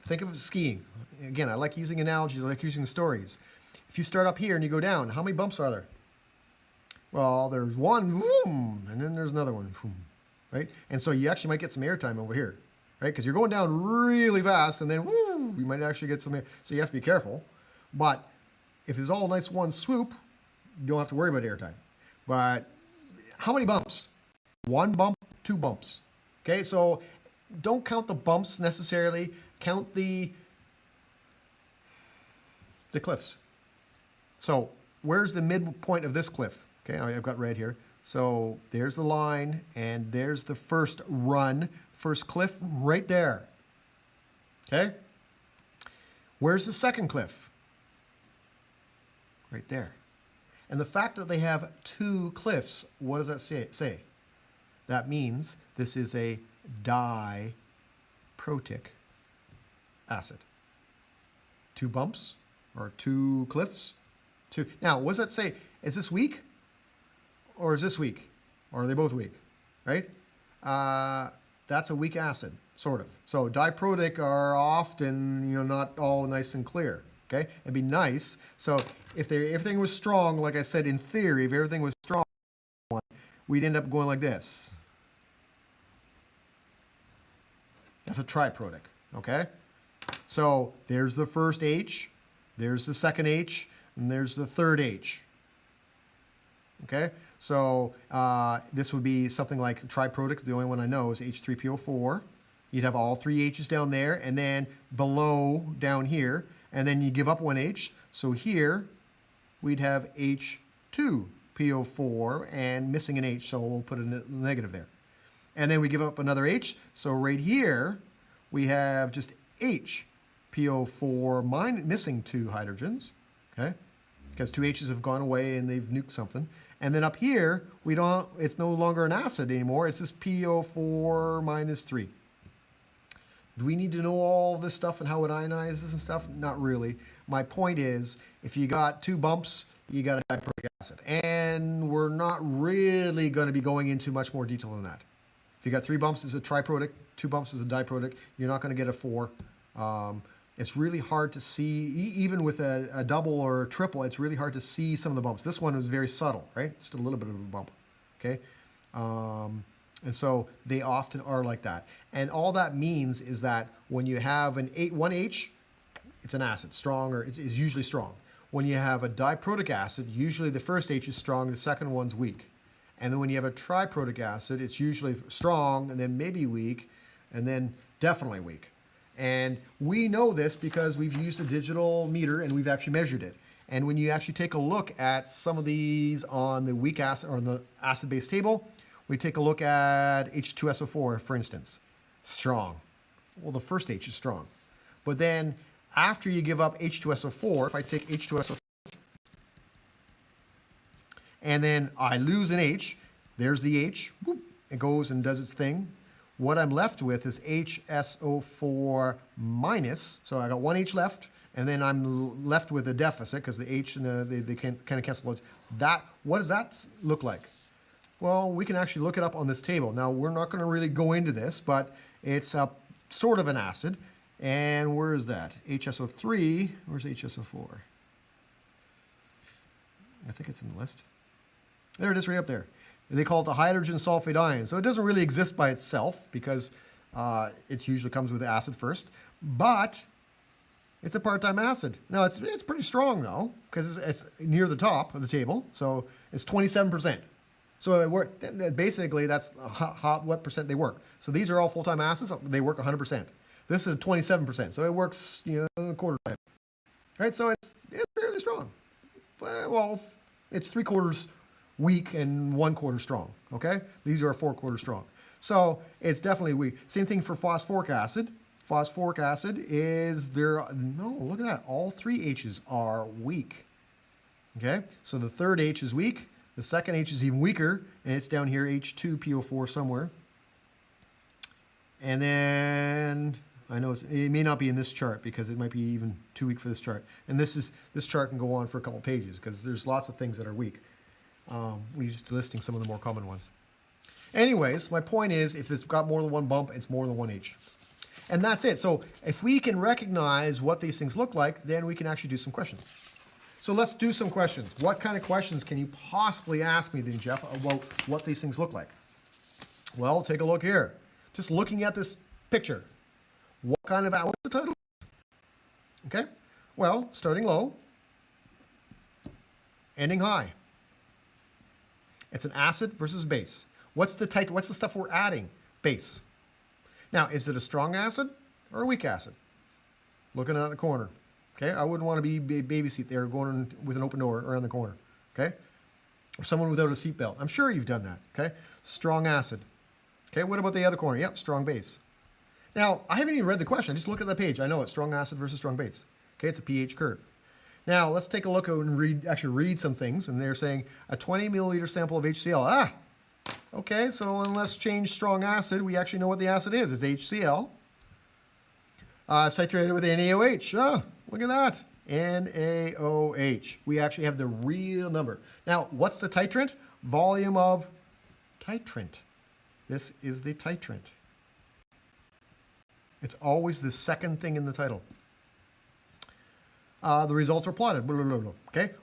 Speaker 1: think of skiing. Again, I like using analogies. I like using stories. If you start up here and you go down, how many bumps are there? Well, there's one, boom, and then there's another one, boom, right? And so you actually might get some airtime over here, right? Because you're going down really fast, and then, woo, you might actually get some air. So you have to be careful. But if it's all nice one swoop, you don't have to worry about airtime. But how many bumps? 1 bump, 2 bumps. Okay, so don't count the bumps necessarily. Count the cliffs. So where's the midpoint of this cliff? Okay, I've got red here. So there's the line, and there's the first cliff right there. Okay? Where's the second cliff? Right there. And the fact that they have 2 cliffs, what does that say? That means this is a diprotic acid. 2 bumps or 2 cliffs. 2. Now, what does that say? Is this weak? Or is this weak? Or are they both weak? Right? That's a weak acid, sort of. So diprotic are often, not all nice and clear. Okay? It'd be nice. So if everything was strong, like I said, in theory, if everything was strong, we'd end up going like this. That's a triprotic. Okay? So there's the first H, there's the second H, and there's the third H. Okay? So this would be something like triprotic. The only one I know is H3PO4. You'd have all 3 H's down there, and then below down here, and then you give up 1 H. So here we'd have H2PO4 and missing an H, so we'll put a negative there. And then we give up another H. So right here we have just HPO4 missing 2 hydrogens. Okay? Because 2 H's have gone away and they've nuked something. And then up here, it's no longer an acid anymore. It's just PO4 minus 3. Do we need to know all this stuff and how it ionizes and stuff? Not really. My point is, if you got 2 bumps, you got a diprotic acid. And we're not really going to be going into much more detail than that. If you got 3 bumps, it's a triprotic. 2 bumps is a diprotic. You're not going to get a 4. It's really hard to see, even with a double or a triple, it's really hard to see some of the bumps. This one was very subtle, right? Just a little bit of a bump, okay? And so they often are like that. And all that means is that when you have one H, it's an acid, strong, or it's usually strong. When you have a diprotic acid, usually the first H is strong, the second one's weak. And then when you have a triprotic acid, it's usually strong, and then maybe weak, and then definitely weak. And we know this because we've used a digital meter and we've actually measured it. And when you actually take a look at some of these on the weak acid or the acid-base table, we take a look at H2SO4, for instance. Strong. Well, the first H is strong. But then after you give up H2SO4, if I take H2SO4 and then I lose an H, there's the H, whoop, it goes and does its thing. What I'm left with is HSO4 minus, so I got 1 H left, and then I'm left with a deficit because the H and they kind of cancel loads. What does that look like? Well, we can actually look it up on this table. Now, we're not going to really go into this, but it's a sort of an acid. And where is that? HSO3, where's HSO4? I think it's in the list. There it is right up there. They call it the hydrogen sulfate ion. So it doesn't really exist by itself because it usually comes with acid first. But it's a part-time acid. Now, it's pretty strong, though, because it's near the top of the table. So it's 27%. So basically, that's what percent they work. So these are all full-time acids. They work 100%. This is 27%. So it works, a quarter time. Right? So it's fairly strong. Well, it's 3/4 weak and 1/4 strong. Okay? These are 4/4 strong. So it's definitely weak. Same thing for phosphoric acid. Phosphoric acid look at that. All 3 H's are weak. Okay? So the third H is weak. The second H is even weaker, and it's down here, H2PO4 somewhere. And then, I know it may not be in this chart because it might be even too weak for this chart. And this chart can go on for a couple pages because there's lots of things that are weak. We're just listing some of the more common ones. Anyways, my point is, if it's got more than one bump, it's more than one H. And that's it. So if we can recognize what these things look like, then we can actually do some questions. So let's do some questions. What kind of questions can you possibly ask me then, Jeff, about what these things look like? Well, take a look here. Just looking at this picture. What's the title? Okay. Well, starting low, ending high. It's an acid versus base. What's the stuff we're adding? Base. Now, is it a strong acid or a weak acid? Looking out the corner. Okay, I wouldn't want to be babysit there going with an open door around the corner. Okay, or someone without a seatbelt. I'm sure you've done that. Okay, strong acid. Okay, what about the other corner? Yep, strong base. Now, I haven't even read the question. I just look at the page. I know it's strong acid versus strong base. Okay, it's a pH curve. Now, let's take a look and read some things. And they're saying a 20 milliliter sample of HCl. Okay, so let's change strong acid. We actually know what the acid is. It's HCl. It's titrated with NaOH. Oh, look at that. NaOH. We actually have the real number. Now, what's the titrant? Volume of titrant. This is the titrant. It's always the second thing in the title. The results are plotted. Blah, blah, blah, blah. Okay?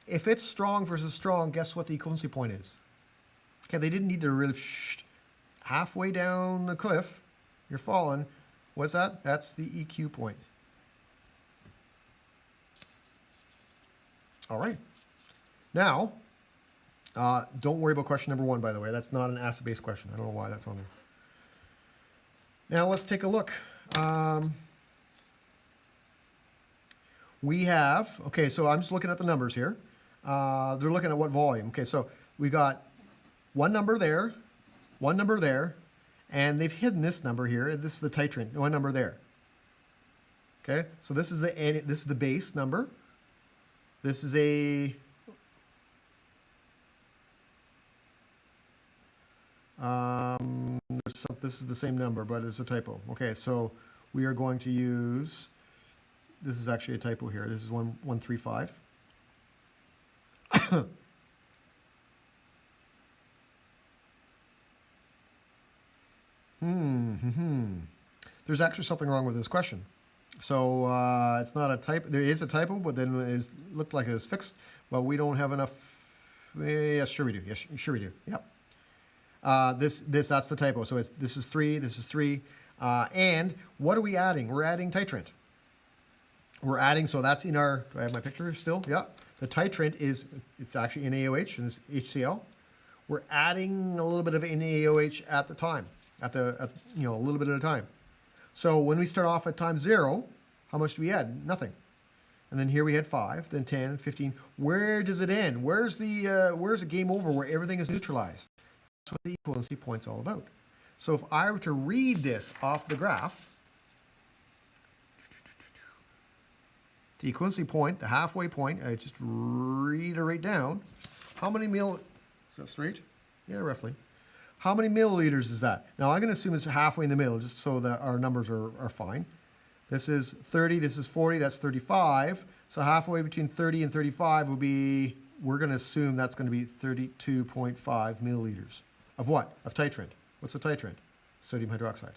Speaker 1: If it's strong versus strong, guess what the equivalency point is? Okay, they didn't need to really halfway down the cliff. You're falling. What's that? That's the EQ point. All right. Now, don't worry about question number 1, by the way. That's not an acid-based question. I don't know why that's on there. Now, let's take a look. We have, okay, so I'm just looking at the numbers here. They're looking at what volume. Okay, so we got one number there, and they've hidden this number here. This is the titrant, one number there. Okay, so this is the base number. This is a this is the same number, but it's a typo. Okay, so we are going to use, this is actually a typo here. This is 135. There's actually something wrong with this question. So it's not a typo. There is a typo, but then it looked like it was fixed. Well, we don't have enough. Yes, sure we do. Yes, sure we do. Yep. That's the typo. So this is 3. This is 3. And what are we adding? We're adding titrant. We're adding. So that's in our. Do I have my picture still? Yeah. The titrant it's actually NaOH and it's HCl. We're adding a little bit of NaOH at the time. A little bit at a time. So when we start off at time 0, how much do we add? Nothing. And then here we had 5, then 10, 15. Where does it end? Where's the game over where everything is neutralized? That's what the equivalency point's all about. So if I were to read this off the graph, the equivalency point, the halfway point, I just read it right down. How many is that straight? Yeah, roughly. How many milliliters is that? Now, I'm going to assume it's halfway in the middle, just so that our numbers are fine. This is 30, this is 40, that's 35. So halfway between 30 and 35 will be, we're going to assume that's going to be 32.5 milliliters. Of what? Of titrant. What's the titrant? Sodium hydroxide.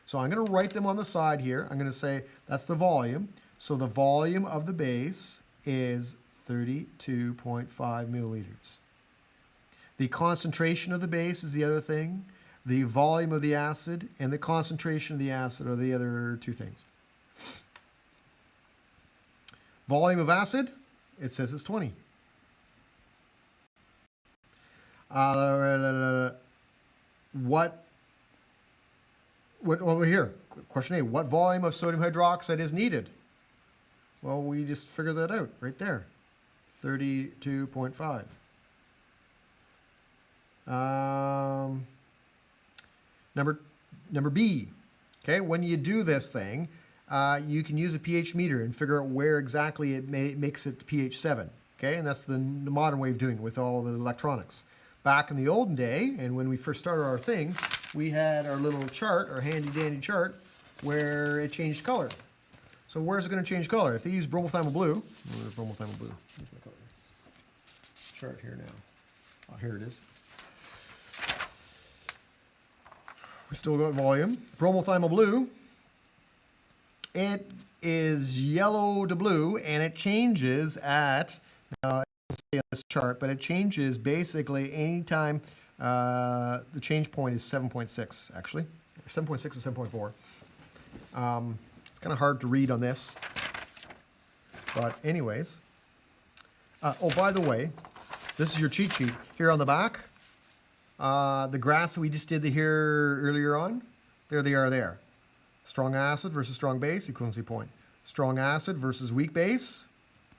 Speaker 1: So I'm going to write them on the side here. I'm going to say that's the volume. So the volume of the base is 32.5 milliliters. The concentration of the base is the other thing. The volume of the acid and the concentration of the acid are the other two things. Volume of acid, it says it's 20. What over here? Question A, what volume of sodium hydroxide is needed? Well, we just figured that out right there. 32.5. Number B. Okay, when you do this thing, you can use a pH meter and figure out where exactly it makes it pH 7. Okay, and that's the modern way of doing it with all the electronics. Back in the olden day, and when we first started our thing, we had our little chart, our handy dandy chart, where it changed color. So where's it going to change color? If they use bromothymol blue, where's bromothymol blue? Here's my color chart here now. Oh, here it is. We still got volume. Bromothymol blue, it is yellow to blue, and it changes at, now it doesn't say on this chart, but it changes basically anytime the change point is 7.6, actually. 7.6 or 7.4. It's kind of hard to read on this. But anyways. Oh, by the way, this is your cheat sheet. Here on the back, the graphs we just did here earlier on, there they are there. Strong acid versus strong base, equivalency point. Strong acid versus weak base,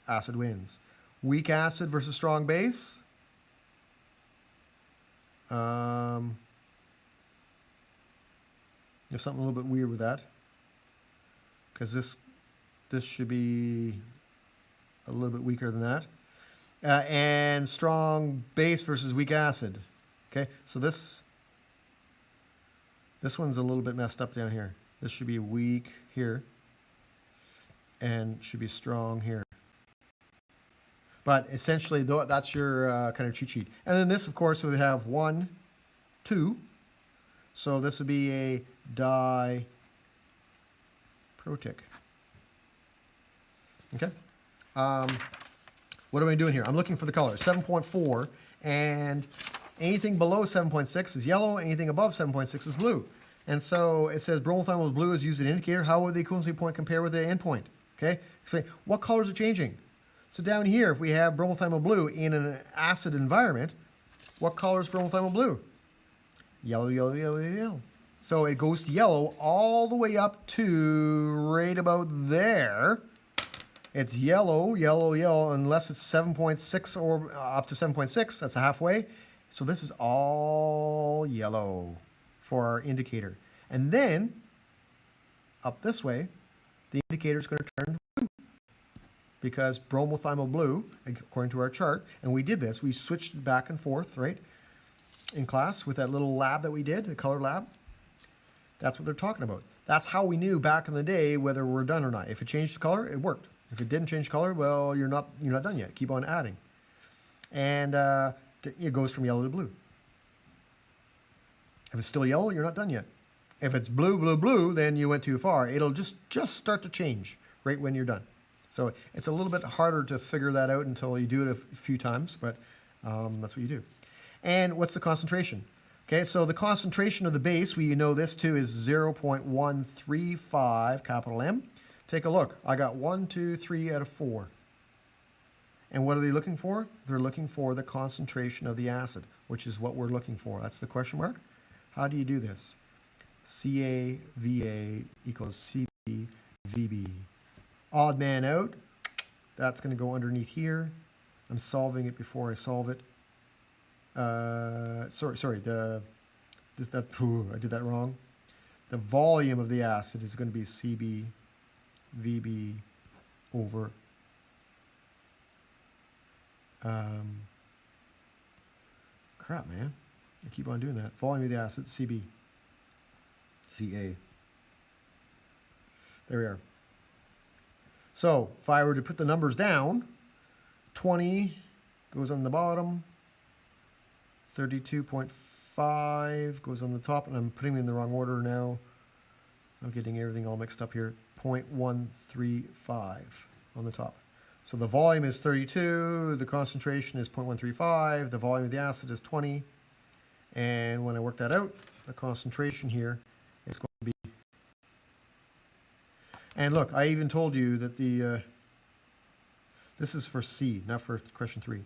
Speaker 1: acid wins. Weak acid versus strong base. There's something a little bit weird with that, because this should be a little bit weaker than that. And strong base versus weak acid. Okay, so this one's a little bit messed up down here. This should be weak here and should be strong here. But essentially, that's your kind of cheat sheet. And then this, of course, would have 1, 2. So this would be a diprotic. Okay. What am I doing here? I'm looking for the color. 7.4, and anything below 7.6 is yellow. Anything above 7.6 is blue. And so it says bromothymol blue is used as an indicator. How would the equivalency point compare with the endpoint? Okay. Explain what colors are changing. So down here, if we have bromothymol blue in an acid environment, what color is bromothymol blue? Yellow, yellow, yellow, yellow. So it goes to yellow all the way up to right about there. It's yellow, yellow, yellow, unless it's 7.6 or up to 7.6. That's halfway. So this is all yellow for our indicator. And then up this way, the indicator is going to turn blue, because bromothymol blue, according to our chart, and we did this, we switched back and forth, right, in class with that little lab that we did, the color lab. That's what they're talking about. That's how we knew back in the day whether we're done or not. If it changed color, it worked. If it didn't change color, well, you're not done yet. Keep on adding. And it goes from yellow to blue. If it's still yellow, you're not done yet. If it's blue, blue, blue, then you went too far. It'll just start to change right when you're done. So it's a little bit harder to figure that out until you do it a few times, but that's what you do. And what's the concentration? Okay, so the concentration of the base, we know this too, is 0.135, capital M. Take a look. I got 1, 2, 3 out of 4. And what are they looking for? They're looking for the concentration of the acid, which is what we're looking for. That's the question mark. How do you do this? CaVa equals CbVb. Odd man out. That's going to go underneath here. I'm solving it before I solve it. Sorry. I did that wrong. The volume of the acid is going to be CbVb over crap, man. I keep on doing that. Volume of the acid, Cb. Ca. There we are. So if I were to put the numbers down, 20 goes on the bottom, 32.5 goes on the top, and I'm putting them in the wrong order now. I'm getting everything all mixed up here. 0.135 on the top. So the volume is 32, the concentration is 0.135, the volume of the acid is 20, and when I work that out, the concentration here is going to be, and look, I even told you that the, this is for C, not for question 3.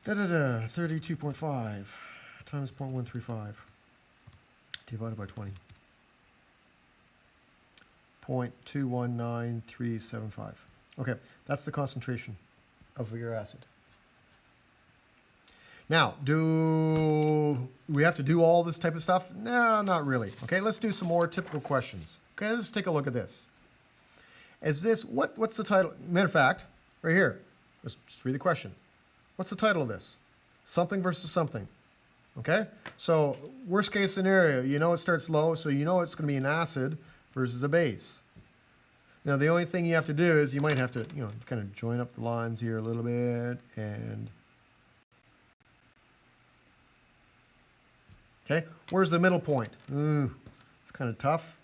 Speaker 1: Da-da-da, 32.5 times 0.135 divided by 20. 0.219375. Okay, that's the concentration of your acid. Now, do we have to do all this type of stuff? No, not really. Okay, let's do some more typical questions. Okay, let's take a look at this. Is this, what's the title? Matter of fact, right here, let's just read the question. What's the title of this? Something versus something. Okay, so worst case scenario, you know it starts low, so you know it's going to be an acid versus a base. Now the only thing you have to do is you might have to, kind of join up the lines here a little bit, and okay, where's the middle point? It's kind of tough,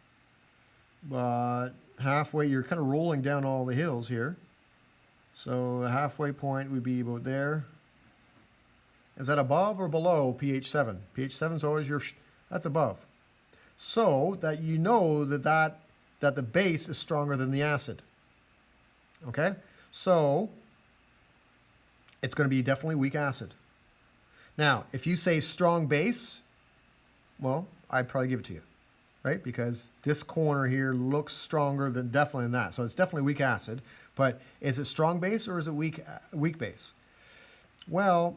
Speaker 1: but halfway, you're kind of rolling down all the hills here. So the halfway point would be about there. Is that above or below pH 7? pH 7 is always that's above. So that you know that the base is stronger than the acid. Okay? So it's going to be definitely weak acid. Now, if you say strong base, well, I'd probably give it to you, right? Because this corner here looks stronger than definitely than that. So it's definitely weak acid. But is it strong base or is it weak base? Well,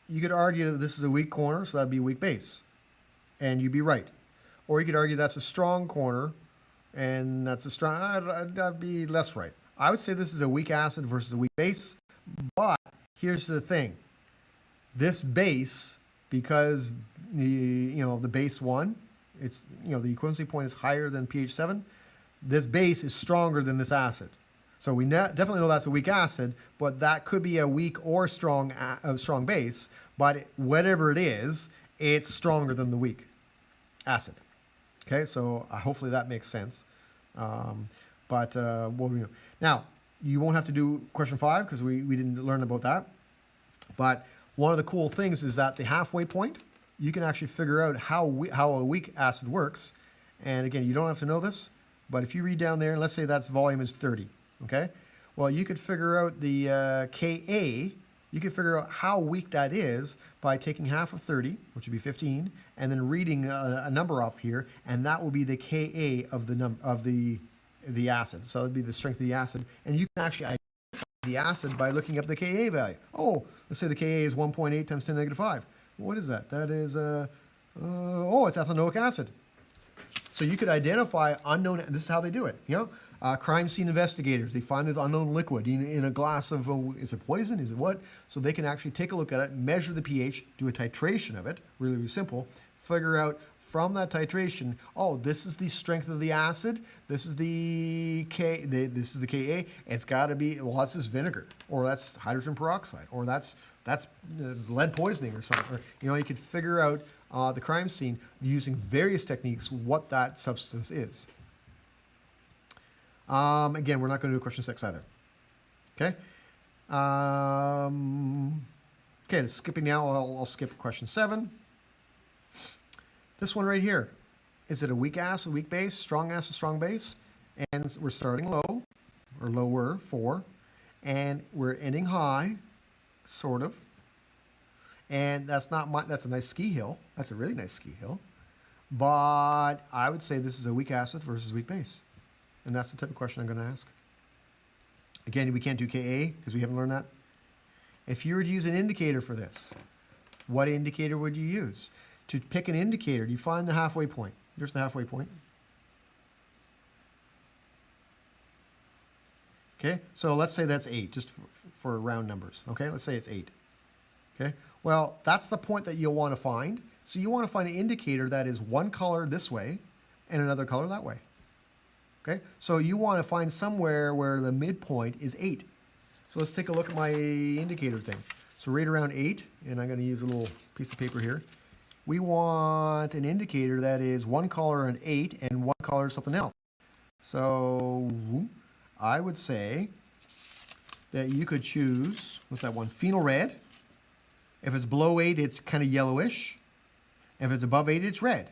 Speaker 1: you could argue that this is a weak corner, so that'd be a weak base. And you'd be right. Or you could argue that's a strong corner, and that's a strong, that'd be less right. I would say this is a weak acid versus a weak base. But here's the thing. This base, because the base 1, it's, the equivalency point is higher than pH 7, this base is stronger than this acid. So we definitely know that's a weak acid, but that could be a weak or strong base. But whatever it is, it's stronger than the weak acid. Okay, so hopefully that makes sense. What do we know? Now, you won't have to do question 5 because we didn't learn about that. But one of the cool things is that the halfway point, you can actually figure out how a weak acid works. And again, you don't have to know this, but if you read down there, and let's say that's volume is 30. Okay, well, you could figure out the Ka. You can figure out how weak that is by taking half of 30, which would be 15, and then reading a number off here, and that will be the Ka of the acid. So it would be the strength of the acid, and you can actually identify the acid by looking up the Ka value. Oh, let's say the Ka is 1.8 times 10 to the negative 5. What is that? That is it's ethanoic acid. So you could identify unknown. This is how they do it. Crime scene investigators, they find this unknown liquid in a glass of, is it poison? Is it what? So they can actually take a look at it, measure the pH, do a titration of it, really, really simple, figure out from that titration, oh, this is the strength of the acid, this is the this is the Ka, it's got to be, well, that's this vinegar, or that's hydrogen peroxide, or that's lead poisoning or something. Or, you could figure out the crime scene using various techniques what that substance is. Again, we're not going to do question 6 either. Okay. Okay, skipping now, I'll skip question 7. This one right here. Is it a weak acid, weak base, strong acid, strong base? And we're starting low, or lower, 4. And we're ending high, sort of. And that's not much, that's a nice ski hill. That's a really nice ski hill. But I would say this is a weak acid versus weak base. And that's the type of question I'm going to ask. Again, we can't do Ka because we haven't learned that. If you were to use an indicator for this, what indicator would you use? To pick an indicator, do you find the halfway point? Here's the halfway point. Okay, so let's say that's 8, just for round numbers. Okay, let's say it's 8. Okay, well, that's the point that you'll want to find. So you want to find an indicator that is one color this way and another color that way. Okay, so you want to find somewhere where the midpoint is 8. So let's take a look at my indicator thing. So right around 8, and I'm going to use a little piece of paper here. We want an indicator that is one color and 8 and one color something else. So I would say that you could choose, what's that one? Phenol red. If it's below 8, it's kind of yellowish. If it's above 8, it's red.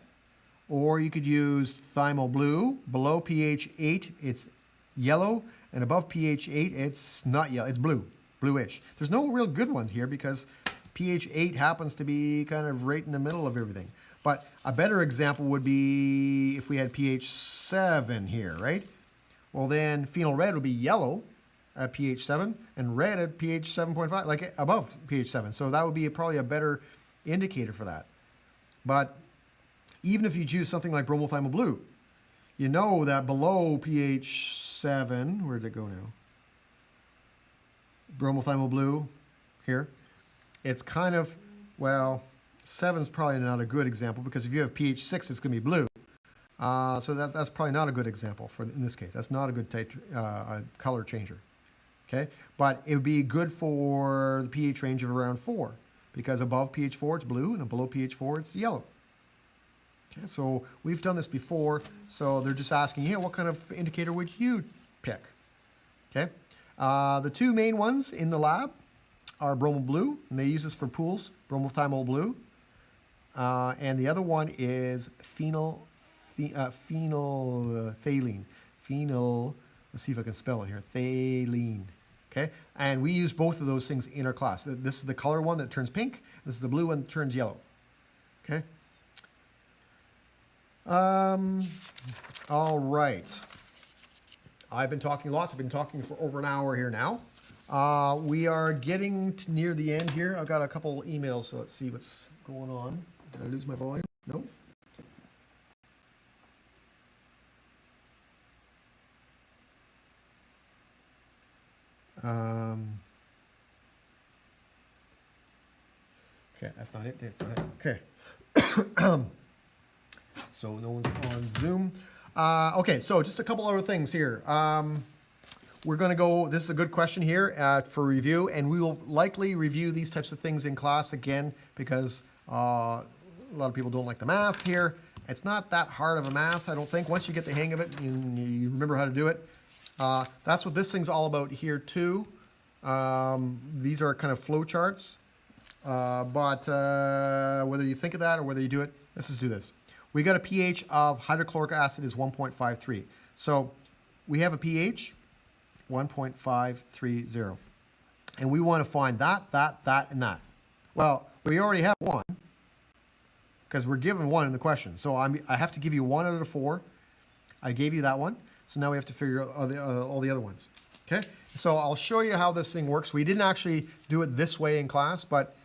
Speaker 1: Or you could use Thymo blue. Below pH 8, it's yellow. And above pH 8, it's not yellow, it's blue, bluish. There's no real good ones here because pH 8 happens to be kind of right in the middle of everything. But a better example would be if we had pH 7 here, right? Well, then phenol red would be yellow at pH 7 and red at pH 7.5, like above pH 7. So that would be probably a better indicator for that. But even if you choose something like bromothiamyl blue, you know that below pH 7, where did it go now? Bromothiamyl blue, here. It's kind of, well, 7 is probably not a good example because if you have pH 6, it's going to be blue. So that's probably not a good example for in this case. That's not a good color changer. Okay, but it would be good for the pH range of around 4 because above pH 4 it's blue and below pH 4 it's yellow. Okay, so we've done this before, so they're just asking, yeah, what kind of indicator would you pick? Okay, the two main ones in the lab are bromo blue, and they use this for pools, bromothiamyl blue, and the other one is phenolphthalein. Let's see if I can spell it here. Phthalene. Okay, and we use both of those things in our class. This is the color one that turns pink. This is the blue one that turns yellow. Okay. All right. I've been talking lots. I've been talking for over an hour here now. We are getting near the end here. I've got a couple emails, so let's see what's going on. Did I lose my volume? No. Okay, that's not it. That's not it. Okay. So no one's on Zoom. Okay, so just a couple other things here. We're going to go, this is a good question here for review, and we will likely review these types of things in class again because a lot of people don't like the math here. It's not that hard of a math, I don't think. Once you get the hang of it and you remember how to do it. That's what this thing's all about here too. These are kind of flow charts. But whether you think of that or whether you do it, let's just do this. We got a pH of hydrochloric acid is 1.53. So we have a pH 1.530. And we want to find that, and that. Well, we already have one because we're given one in the question. So I have to give you 1 out of 4. I gave you that one. So now we have to figure out all the other ones. Okay? So I'll show you how this thing works. We didn't actually do it this way in class, but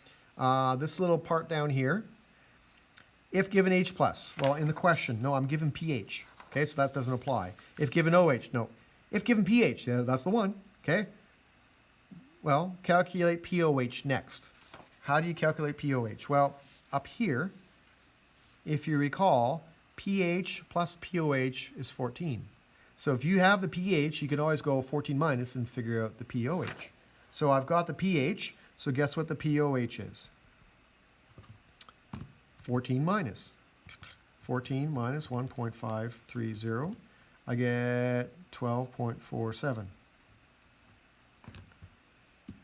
Speaker 1: this little part down here, if given H+, well, in the question, no, I'm given pH. Okay, so that doesn't apply. If given OH, no. If given pH, yeah, that's the one. Okay? Well, calculate POH next. How do you calculate POH? Well, up here, if you recall, pH plus POH is 14. So if you have the pH, you can always go 14 minus and figure out the POH. So I've got the pH, so guess what the POH is? 14 minus. 14 minus 1.530, I get 12.47.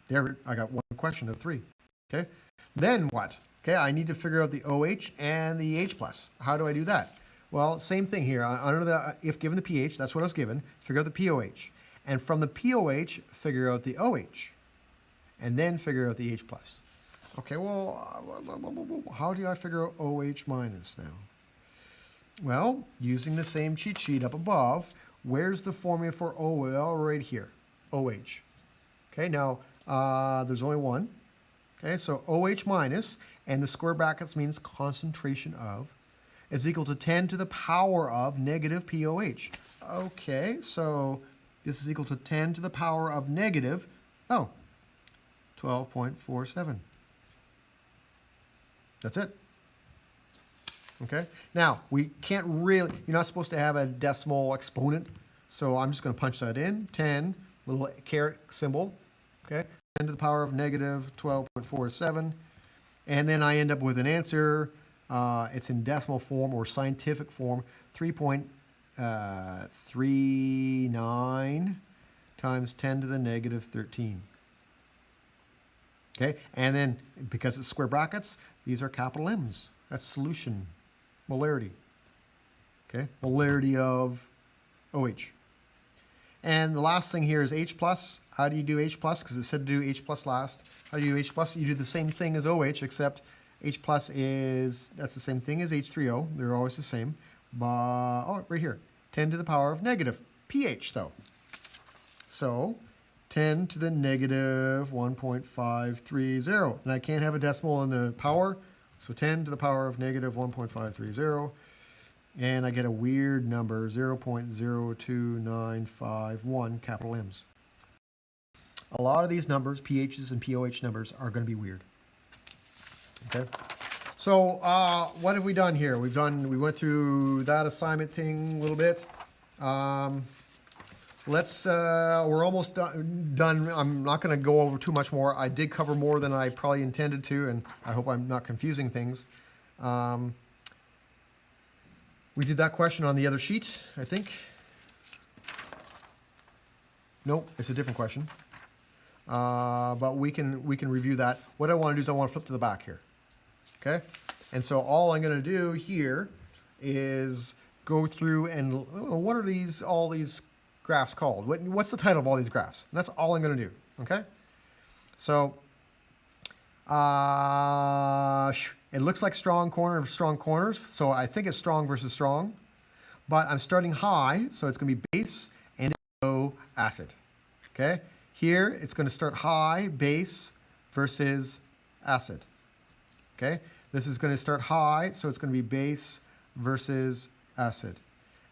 Speaker 1: There, I got one question of 3. Okay, then what? Okay, I need to figure out the OH and the H+. How do I do that? Well, same thing here. Under the if given the pH, that's what I was given. Figure out the POH, and from the POH, figure out the OH, and then figure out the H+. Okay, well, how do I figure out OH minus now? Well, using the same cheat sheet up above, where's the formula for O? Well, right here, OH. Okay, now there's only one. Okay, so OH minus, and the square brackets means concentration of, is equal to 10 to the power of negative POH. Okay, so this is equal to 10 to the power of negative, 12.47. That's it. Okay, now we can't really, you're not supposed to have a decimal exponent, so I'm just going to punch that in, 10, little caret symbol, okay, 10 to the power of negative 12.47, and then I end up with an answer. It's in decimal form or scientific form, 3.0 39 times 10 to the negative 13. Okay, and then because it's square brackets, these are capital M's. That's solution, molarity. Okay, molarity of OH. And the last thing here is H plus. How do you do H plus? Because it said to do H plus last. How do you do H plus? You do the same thing as OH, except H plus that's the same thing as H3O. They're always the same. But, oh, right here. 10 to the power of negative. pH, though. So, 10 to the negative 1.530. And I can't have a decimal in the power. So 10 to the power of negative 1.530. And I get a weird number, 0.02951 capital M's. A lot of these numbers, pHs and POH numbers, are going to be weird. Okay. So what have we done here? We went through that assignment thing a little bit. We're almost done. I'm not going to go over too much more. I did cover more than I probably intended to, and I hope I'm not confusing things. We did that question on the other sheet, I think. Nope, it's a different question. But we can review that. What I want to do is I want to flip to the back here. Okay? And so all I'm going to do here is go through and what are all these graphs called? What's the title of all these graphs? And that's all I'm going to do. Okay? So it looks like strong corner of strong corners, so I think it's strong versus strong. But I'm starting high, so it's going to be base and low acid. Okay? Here, it's going to start high, base versus acid. Okay? This is going to start high, so it's going to be base versus acid.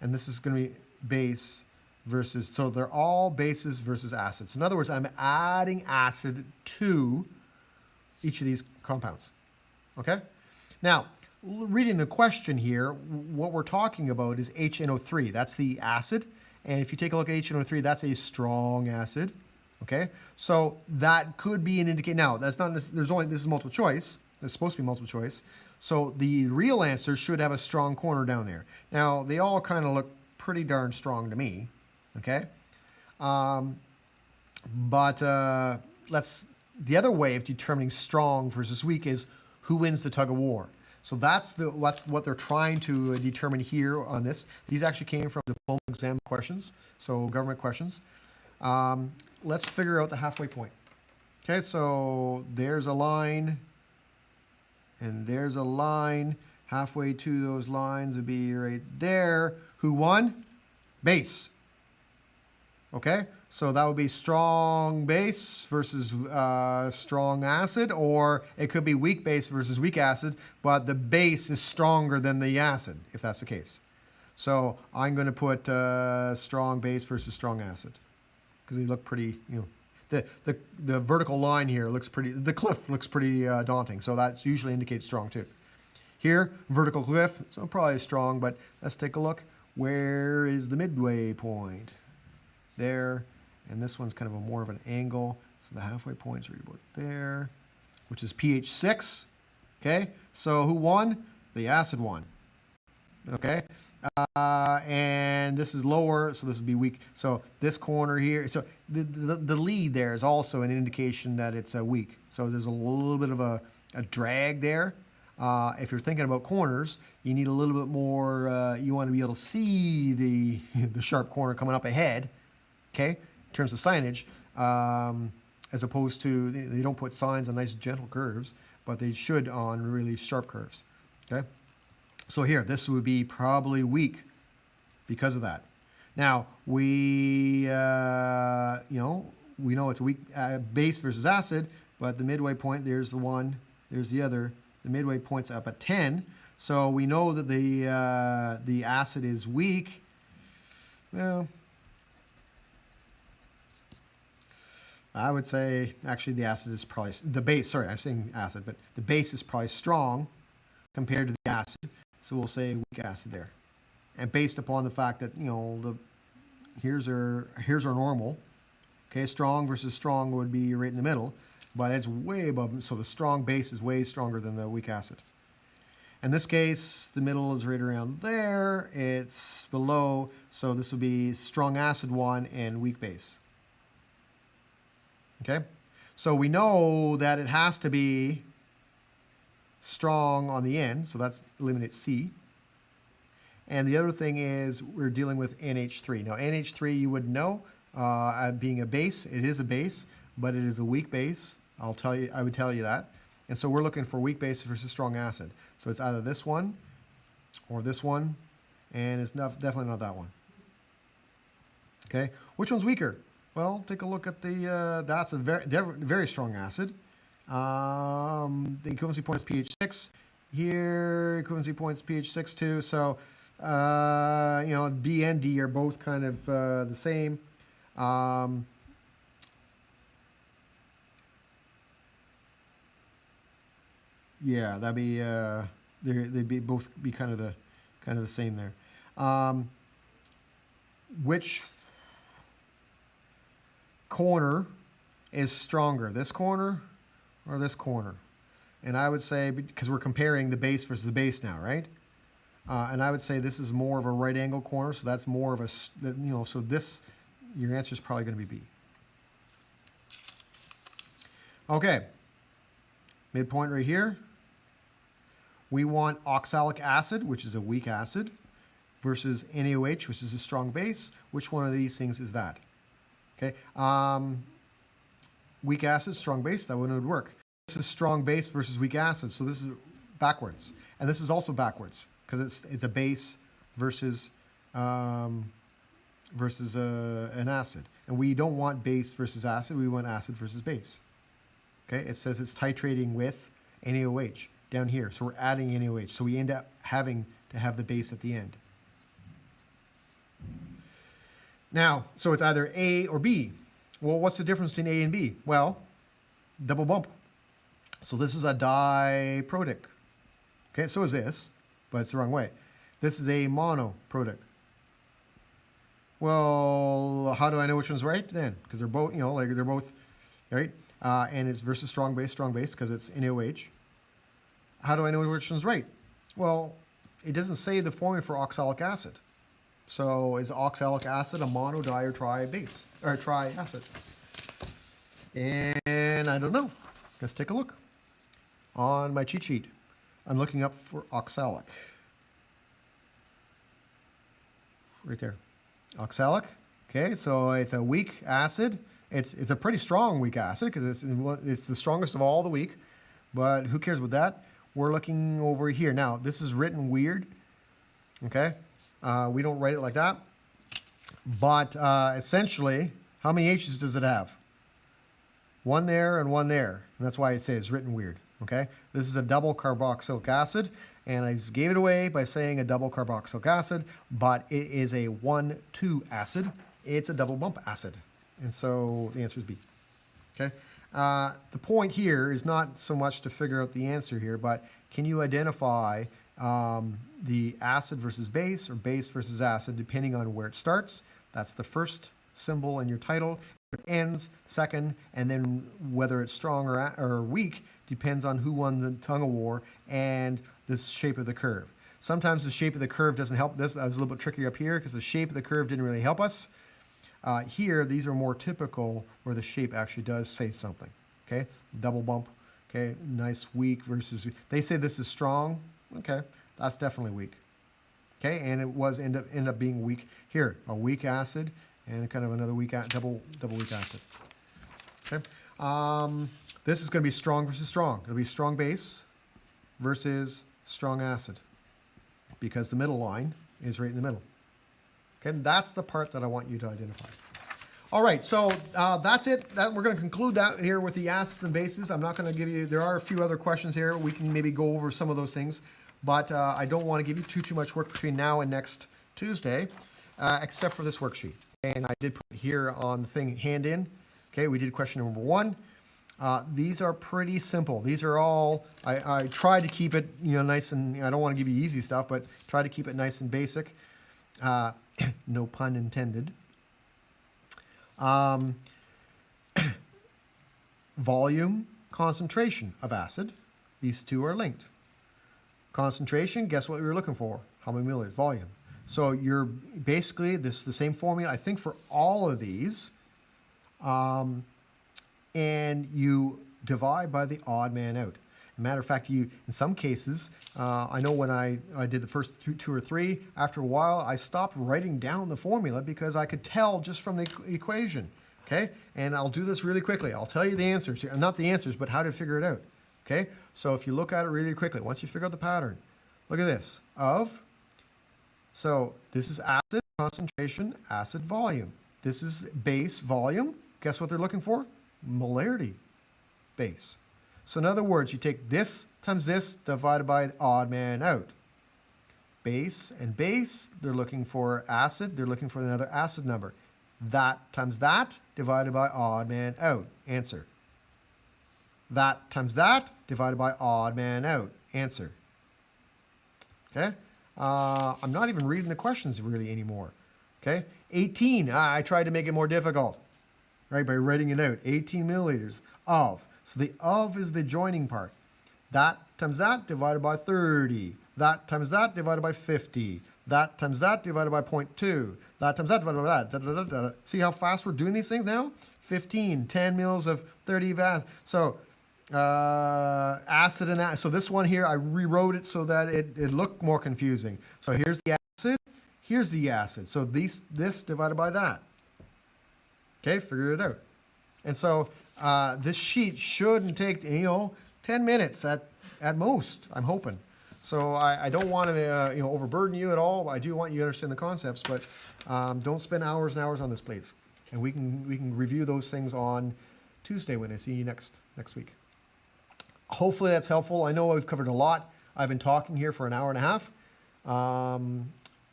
Speaker 1: And this is going to be base versus, so they're all bases versus acids. In other words, I'm adding acid to each of these compounds. Okay? Now, reading the question here, what we're talking about is HNO3. That's the acid. And if you take a look at HNO3, that's a strong acid. Okay? So that could be an indicator. Now, that's not, this is multiple choice. It's supposed to be multiple choice. So the real answer should have a strong corner down there. Now, they all kind of look pretty darn strong to me. Okay? The other way of determining strong versus weak is who wins the tug of war. So that's what they're trying to determine here on this. These actually came from diploma exam questions, so government questions. Let's figure out the halfway point. Okay, so there's a line, and there's a line. Halfway to those lines would be right there. Who won? Base. Okay, so that would be strong base versus strong acid, or it could be weak base versus weak acid, but the base is stronger than the acid, if that's the case. So I'm going to put strong base versus strong acid, because they look pretty, the vertical line here looks pretty, the cliff looks pretty daunting, so that usually indicates strong too. Here, vertical cliff, so probably strong, but let's take a look. Where is the midway point? There, and this one's kind of more of an angle, so the halfway point's right about there, which is pH 6. Okay, so who won? The acid won. Okay, and this is lower, so this would be weak. So this corner here, so the lead there is also an indication that it's weak. So there's a little bit of a drag there. If you're thinking about corners, you need a little bit more. You want to be able to see the sharp corner coming up ahead. Okay, in terms of signage, as opposed to, they don't put signs on nice gentle curves, but they should on really sharp curves. Okay, so here, this would be probably weak because of that. Now, we know it's a weak base versus acid, but the midway point, there's the one, there's the other. The midway point's up at 10, so we know that the acid is weak. Well, I would say, actually, the acid is probably, the base, sorry, I'm saying acid, but the base is probably strong compared to the acid. So we'll say weak acid there. And based upon the fact that, here's our normal. Okay, strong versus strong would be right in the middle, but it's way above, so the strong base is way stronger than the weak acid. In this case, the middle is right around there. It's below, so this will be strong acid one and weak base. Okay? So we know that it has to be strong on the end, so that's eliminates C. And the other thing is we're dealing with NH3. Now NH3 you would know, being a base, it is a base, but it is a weak base. I would tell you that. And so we're looking for weak base versus strong acid. So it's either this one or this one, and it's definitely not that one. Okay, which one's weaker? Well, take a look at the, that's a very strong acid. The equivalency point is pH 6. Here, equivalency points pH 6 too. So, you know, B and D are both kind of the same. Yeah, that'd be they'd be both be kind of the same there. Which corner is stronger, this corner or this corner? And I would say, because we're comparing the base versus the base now, right? And I would say this is more of a right angle corner, so that's more of a, you know, so this, your answer is probably going to be B. Okay, midpoint right here. We want oxalic acid, which is a weak acid, versus NaOH, which is a strong base. Which one of these things is that? Okay, weak acid, strong base, that one would work. This is strong base versus weak acid, so this is backwards. And this is also backwards, because it's a base versus an acid. And we don't want base versus acid, we want acid versus base. Okay, it says it's titrating with NaOH down here, so we're adding NaOH, so we end up having to have the base at the end. Now, so it's either A or B. Well, what's the difference between A and B? Well, double bump. So this is a diprotic. Okay, so is this, but it's the wrong way. This is a monoprotic. Well, how do I know which one's right then? Because they're both, you know, like they're both, right? And it's versus strong base, because it's NaOH. How do I know which one's right? Well, it doesn't say the formula for oxalic acid. So is oxalic acid a mono, di, or tri base, or tri acid? And I don't know. Let's take a look. On my cheat sheet, I'm looking up for oxalic. Right there. Oxalic. Okay, so it's a weak acid. It's a pretty strong weak acid because it's the strongest of all the weak. But who cares about that? We're looking over here. Now, this is written weird. Okay? We don't write it like that. But essentially, how many H's does it have? One there and one there. And that's why it says written weird. Okay? This is a double carboxylic acid. And I just gave it away by saying a double carboxylic acid. But it is a 1,2 acid. It's a double bump acid. And so the answer is B. Okay? The point here is not so much to figure out the answer here, but can you identify the acid versus base or base versus acid depending on where it starts? That's the first symbol in your title. It ends second, and then whether it's strong or weak depends on who won the tug of war and the shape of the curve. Sometimes the shape of the curve doesn't help. This I was a little bit tricky up here because the shape of the curve didn't really help us. Here, these are more typical where the shape actually does say something. Okay, double bump. Okay, nice weak versus. They say this is strong. Okay, that's definitely weak. Okay, and it was end up being weak here. A weak acid and kind of another weak double weak acid. Okay, this is going to be strong versus strong. It'll be strong base versus strong acid because the middle line is right in the middle. Okay, and that's the part that I want you to identify. All right, so that's it. We're going to conclude that here with the acids and bases. I'm not going to give you, there are a few other questions here. We can maybe go over some of those things, but I don't want to give you too much work between now and next Tuesday, except for this worksheet. And I did put here on the thing, hand in. Okay, we did question number 1. These are pretty simple. These are all, I try to keep it, nice and, I don't want to give you easy stuff, but try to keep it nice and basic. No pun intended. Volume, concentration of acid. These two are linked. Concentration, guess what we were looking for? How many milliliters? Volume. So you're basically, this is the same formula, I think, for all of these. And you divide by the odd man out. Matter of fact, you, in some cases, I know when I did the first two or three, after a while, I stopped writing down the formula because I could tell just from the equation, okay? And I'll do this really quickly. I'll tell you the answers, not the answers, but how to figure it out, okay? So if you look at it really quickly, once you figure out the pattern, look at this, so this is acid concentration, acid volume. This is base volume. Guess what they're looking for? Molarity base. So in other words, you take this times this divided by the odd man out. Base and base, they're looking for acid, they're looking for another acid number. That times that divided by odd man out. Answer. That times that divided by odd man out. Answer. Okay? I'm not even reading the questions really anymore. Okay? 18, I tried to make it more difficult, right, by writing it out. 18 milliliters of. So the of is the joining part. That times that divided by 30. That times that divided by 50. That times that divided by 0.2. That times that divided by that. Da, da, da, da. See how fast we're doing these things now? 15, 10 mils of 30 of acid. So acid and acid. So this one here, I rewrote it so that it looked more confusing. So here's the acid, here's the acid. So this divided by that. Okay, figure it out. And so this sheet shouldn't take, 10 minutes at most, I'm hoping. So I don't want to overburden you at all. I do want you to understand the concepts, but don't spend hours and hours on this, please. And we can review those things on Tuesday when I see you next week. Hopefully that's helpful. I know I've covered a lot. I've been talking here for an hour and a half. I'm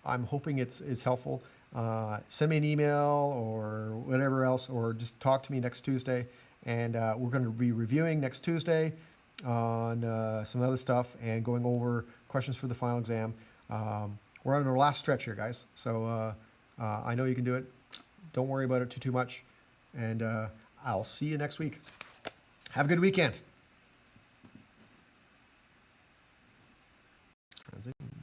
Speaker 1: hoping it's helpful. Send me an email or whatever else, or just talk to me next Tuesday. And we're going to be reviewing next Tuesday on some other stuff and going over questions for the final exam. We're on our last stretch here, guys. So I know you can do it. Don't worry about it too much. And I'll see you next week. Have a good weekend. Transition.